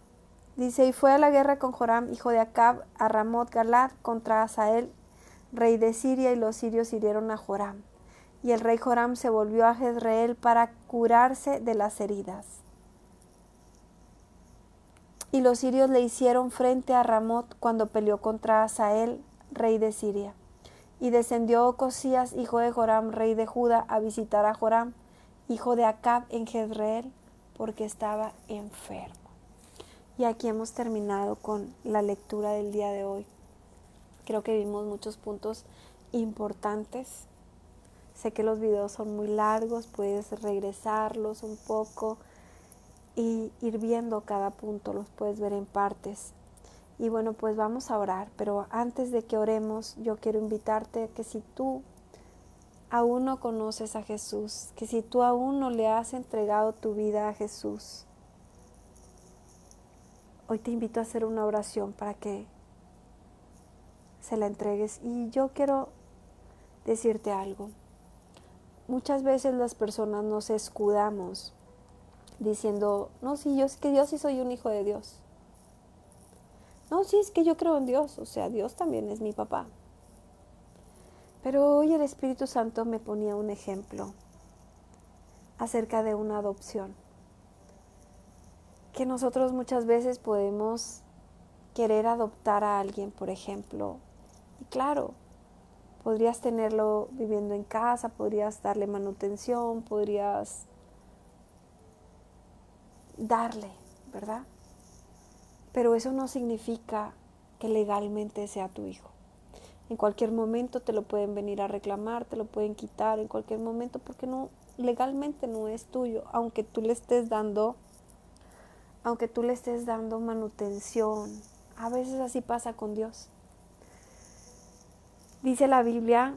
Dice, y fue a la guerra con Joram, hijo de Acab, a Ramot Galad contra Hazael, rey de Siria, y los sirios hirieron a Joram. Y el rey Joram se volvió a Jezreel para curarse de las heridas. Y los sirios le hicieron frente a Ramot cuando peleó contra Hazael, rey de Siria. Y descendió Ocosías, hijo de Joram, rey de Judá, a visitar a Joram, hijo de Acab, en Jezreel, porque estaba enfermo. Y aquí hemos terminado con la lectura del día de hoy. Creo que vimos muchos puntos importantes. Sé que los videos son muy largos, puedes regresarlos un poco y ir viendo cada punto, los puedes ver en partes. Y bueno, pues vamos a orar, pero antes de que oremos, yo quiero invitarte a que si tú aún no conoces a Jesús, que si tú aún no le has entregado tu vida a Jesús, hoy te invito a hacer una oración para que se la entregues. Y yo quiero decirte algo. Muchas veces las personas nos escudamos diciendo, no, sí, es que yo sí soy un hijo de Dios. No, sí, es que yo creo en Dios, o sea, Dios también es mi papá. Pero hoy el Espíritu Santo me ponía un ejemplo acerca de una adopción. Que nosotros muchas veces podemos querer adoptar a alguien, por ejemplo, y claro, podrías tenerlo viviendo en casa, podrías darle manutención, podrías darle, ¿verdad? Pero eso no significa que legalmente sea tu hijo. En cualquier momento te lo pueden venir a reclamar, te lo pueden quitar en cualquier momento porque no, legalmente no es tuyo, aunque tú le estés dando manutención. A veces así pasa con Dios. Dice la Biblia,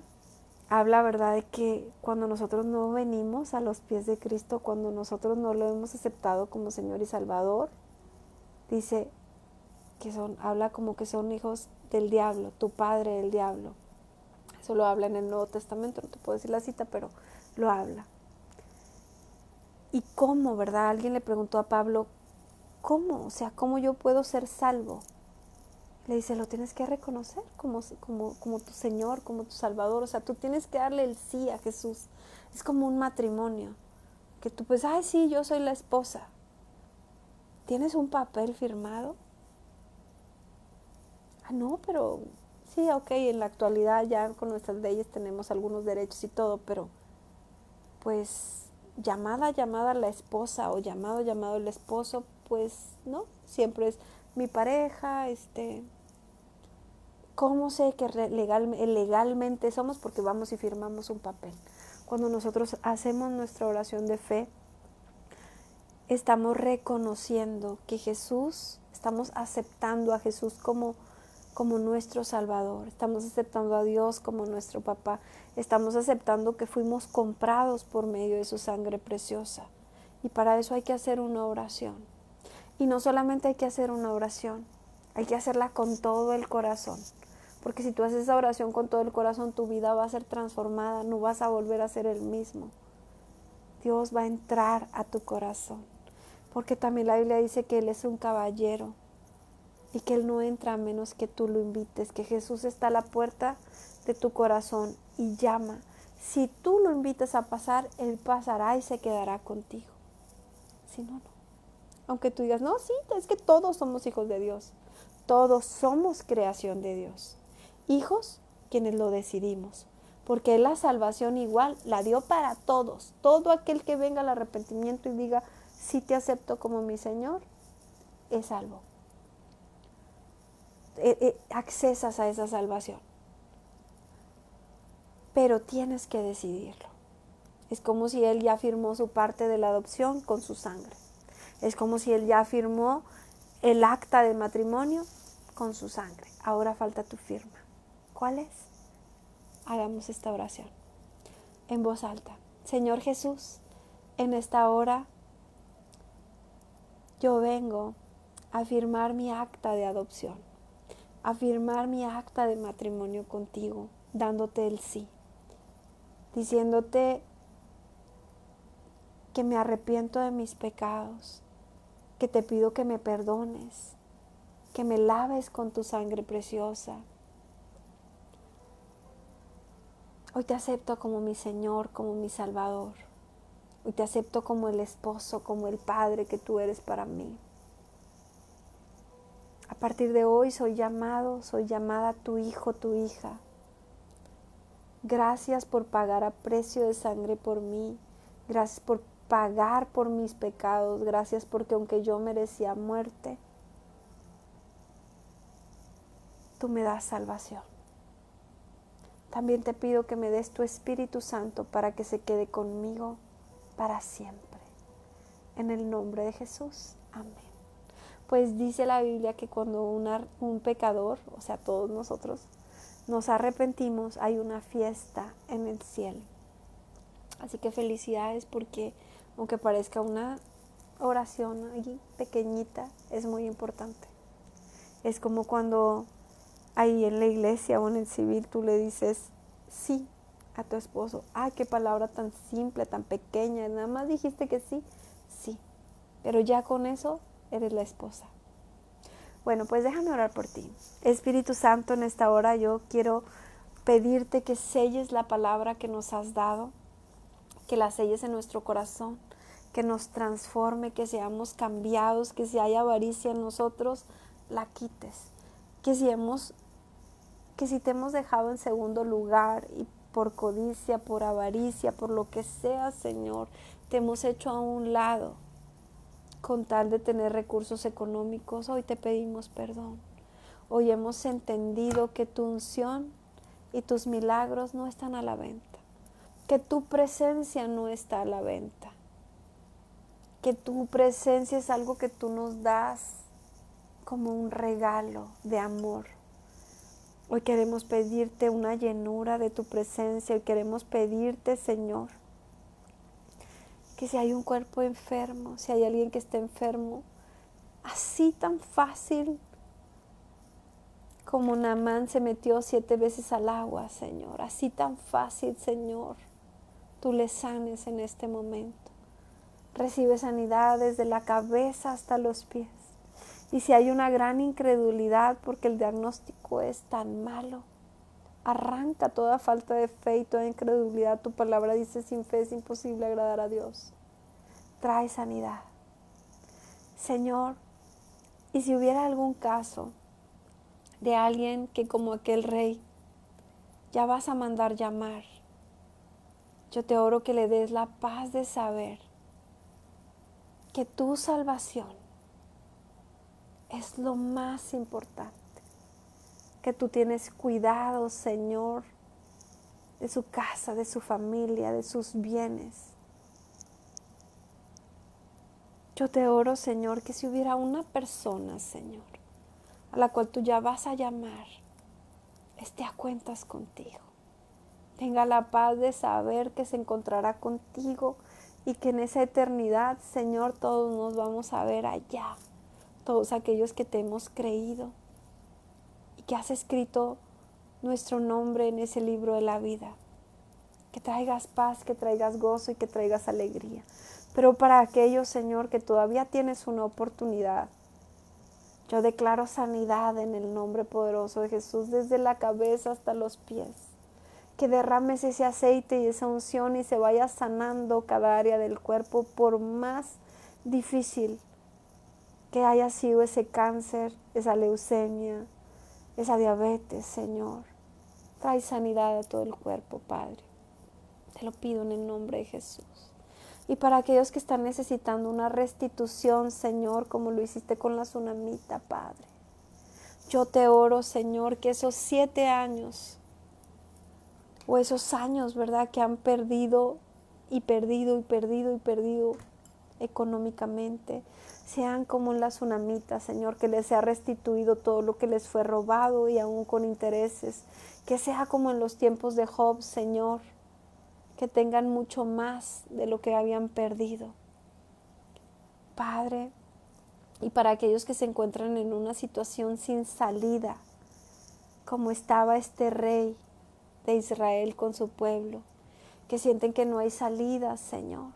habla, ¿verdad?, de que cuando nosotros no venimos a los pies de Cristo, cuando nosotros no lo hemos aceptado como Señor y Salvador, dice que habla como que son hijos del diablo, tu padre el diablo. Eso lo habla en el Nuevo Testamento, no te puedo decir la cita, pero lo habla. ¿Y cómo, verdad? Alguien le preguntó a Pablo, ¿cómo? O sea, ¿cómo yo puedo ser salvo? Le dice, lo tienes que reconocer como tu Señor, como tu Salvador. O sea, tú tienes que darle el sí a Jesús. Es como un matrimonio. Que tú pues, ay, sí, yo soy la esposa. ¿Tienes un papel firmado? Ah, no, pero sí, ok, en la actualidad ya con nuestras leyes tenemos algunos derechos y todo, pero pues llamada la esposa o llamado el esposo, pues no, siempre es mi pareja, ¿cómo sé que legalmente somos? Porque vamos y firmamos un papel. Cuando nosotros hacemos nuestra oración de fe, estamos reconociendo que estamos aceptando a Jesús como nuestro Salvador, estamos aceptando a Dios como nuestro papá, estamos aceptando que fuimos comprados por medio de su sangre preciosa. Y para eso hay que hacer una oración. Y no solamente hay que hacer una oración, hay que hacerla con todo el corazón. Porque si tú haces esa oración con todo el corazón, tu vida va a ser transformada, no vas a volver a ser el mismo. Dios va a entrar a tu corazón. Porque también la Biblia dice que Él es un caballero y que Él no entra a menos que tú lo invites, que Jesús está a la puerta de tu corazón y llama. Si tú lo invitas a pasar, Él pasará y se quedará contigo. Si no, no. Aunque tú digas, no, sí, es que todos somos hijos de Dios. Todos somos creación de Dios. Hijos, quienes lo decidimos. Porque la salvación igual la dio para todos. Todo aquel que venga al arrepentimiento y diga, sí te acepto como mi Señor, es salvo. accesas a esa salvación. Pero tienes que decidirlo. Es como si Él ya firmó su parte de la adopción con su sangre. Es como si Él ya firmó el acta de matrimonio con su sangre. Ahora falta tu firma. ¿Cuál es? Hagamos esta oración en voz alta. Señor Jesús, en esta hora yo vengo a firmar mi acta de adopción, a firmar mi acta de matrimonio contigo, dándote el sí, diciéndote que me arrepiento de mis pecados, que te pido que me perdones, que me laves con tu sangre preciosa. Hoy te acepto como mi Señor, como mi Salvador. Hoy te acepto como el esposo, como el padre que tú eres para mí. A partir de hoy soy llamada tu hijo, tu hija. Gracias por pagar a precio de sangre por mí. Gracias por pagar por mis pecados. Gracias porque aunque yo merecía muerte, tú me das salvación. También te pido que me des tu Espíritu Santo para que se quede conmigo para siempre. En el nombre de Jesús. Amén. Pues dice la Biblia que cuando un pecador, o sea, todos nosotros, nos arrepentimos, hay una fiesta en el cielo. Así que felicidades porque aunque parezca una oración allí pequeñita, es muy importante. Es como cuando ahí en la iglesia o en el civil tú le dices sí a tu esposo. ¡Ay, qué palabra tan simple, tan pequeña! Nada más dijiste que sí, sí. Pero ya con eso eres la esposa. Bueno, pues déjame orar por ti. Espíritu Santo, en esta hora yo quiero pedirte que selles la palabra que nos has dado, que la selles en nuestro corazón, que nos transforme, que seamos cambiados, que si hay avaricia en nosotros, la quites. Que si te hemos dejado en segundo lugar y por codicia, por avaricia, por lo que sea, Señor, te hemos hecho a un lado con tal de tener recursos económicos, hoy te pedimos perdón. Hoy hemos entendido que tu unción y tus milagros no están a la venta, que tu presencia no está a la venta, que tu presencia es algo que tú nos das como un regalo de amor. Hoy queremos pedirte una llenura de tu presencia, hoy queremos pedirte, Señor, que si hay un cuerpo enfermo, si hay alguien que esté enfermo, así tan fácil como Naamán se metió 7 veces al agua, Señor, así tan fácil, Señor, tú le sanes en este momento. Recibe sanidad desde la cabeza hasta los pies. Y si hay una gran incredulidad porque el diagnóstico es tan malo, arranca toda falta de fe y toda incredulidad. Tu palabra dice, sin fe es imposible agradar a Dios. Trae sanidad. Señor, y si hubiera algún caso de alguien que como aquel rey ya vas a mandar llamar, yo te oro que le des la paz de saber que tu salvación es lo más importante, que tú tienes cuidado, Señor, de su casa, de su familia, de sus bienes. Yo te oro, Señor, que si hubiera una persona, Señor, a la cual tú ya vas a llamar, esté a cuentas contigo. Tenga la paz de saber que se encontrará contigo y que en esa eternidad, Señor, todos nos vamos a ver allá. Todos aquellos que te hemos creído y que has escrito nuestro nombre en ese libro de la vida. Que traigas paz, que traigas gozo y que traigas alegría. Pero para aquellos, Señor, que todavía tienes una oportunidad, yo declaro sanidad en el nombre poderoso de Jesús, desde la cabeza hasta los pies. Que derrames ese aceite y esa unción y se vaya sanando cada área del cuerpo, por más difícil que haya sido ese cáncer, esa leucemia, esa diabetes, Señor. Trae sanidad a todo el cuerpo, Padre. Te lo pido en el nombre de Jesús. Y para aquellos que están necesitando una restitución, Señor, como lo hiciste con la tsunamita, Padre. Yo te oro, Señor, que esos 7 años o esos años, ¿verdad?, que han perdido económicamente, sean como en la tsunamita, Señor, que les sea restituido todo lo que les fue robado y aún con intereses, que sea como en los tiempos de Job, Señor, que tengan mucho más de lo que habían perdido. Padre, y para aquellos que se encuentran en una situación sin salida, como estaba este rey de Israel con su pueblo, que sienten que no hay salida, Señor,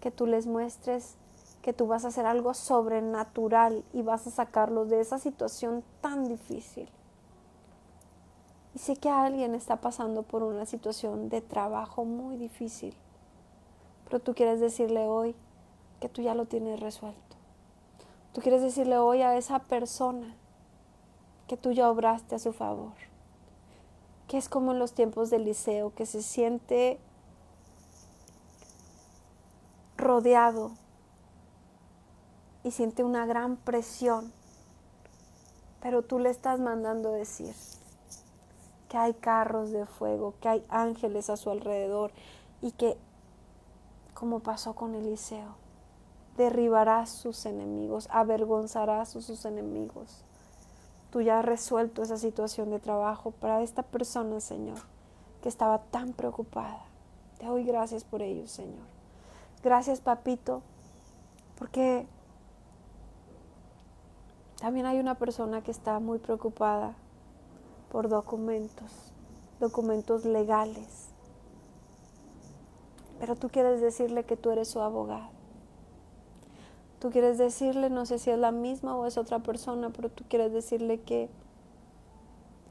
que tú les muestres que tú vas a hacer algo sobrenatural y vas a sacarlos de esa situación tan difícil. Y sé que alguien está pasando por una situación de trabajo muy difícil, pero tú quieres decirle hoy que tú ya lo tienes resuelto. Tú quieres decirle hoy a esa persona que tú ya obraste a su favor, que es como en los tiempos de Eliseo, que se siente rodeado y siente una gran presión, pero tú le estás mandando decir que hay carros de fuego, que hay ángeles a su alrededor y que, como pasó con Eliseo, derribará sus enemigos, avergonzará a sus enemigos. Tú ya has resuelto esa situación de trabajo para esta persona, Señor, que estaba tan preocupada. Te doy gracias por ello, Señor. Gracias, Papito, porque también hay una persona que está muy preocupada por documentos legales. Pero tú quieres decirle que tú eres su abogado. Tú quieres decirle, no sé si es la misma o es otra persona, pero tú quieres decirle que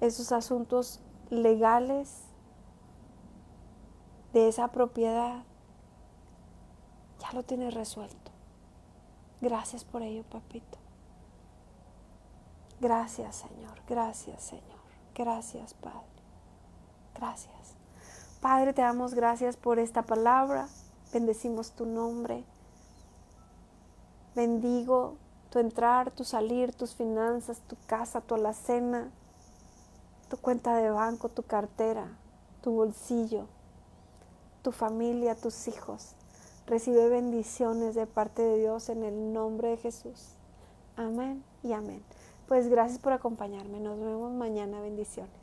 esos asuntos legales de esa propiedad ya lo tienes resuelto. Gracias por ello, Papito. Gracias, Señor. Gracias, Señor. Gracias, Padre. Gracias. Padre, te damos gracias por esta palabra. Bendecimos tu nombre. Bendigo tu entrar, tu salir, tus finanzas, tu casa, tu alacena, tu cuenta de banco, tu cartera, tu bolsillo, tu familia, tus hijos. Recibe bendiciones de parte de Dios en el nombre de Jesús. Amén y amén. Pues gracias por acompañarme. Nos vemos mañana. Bendiciones.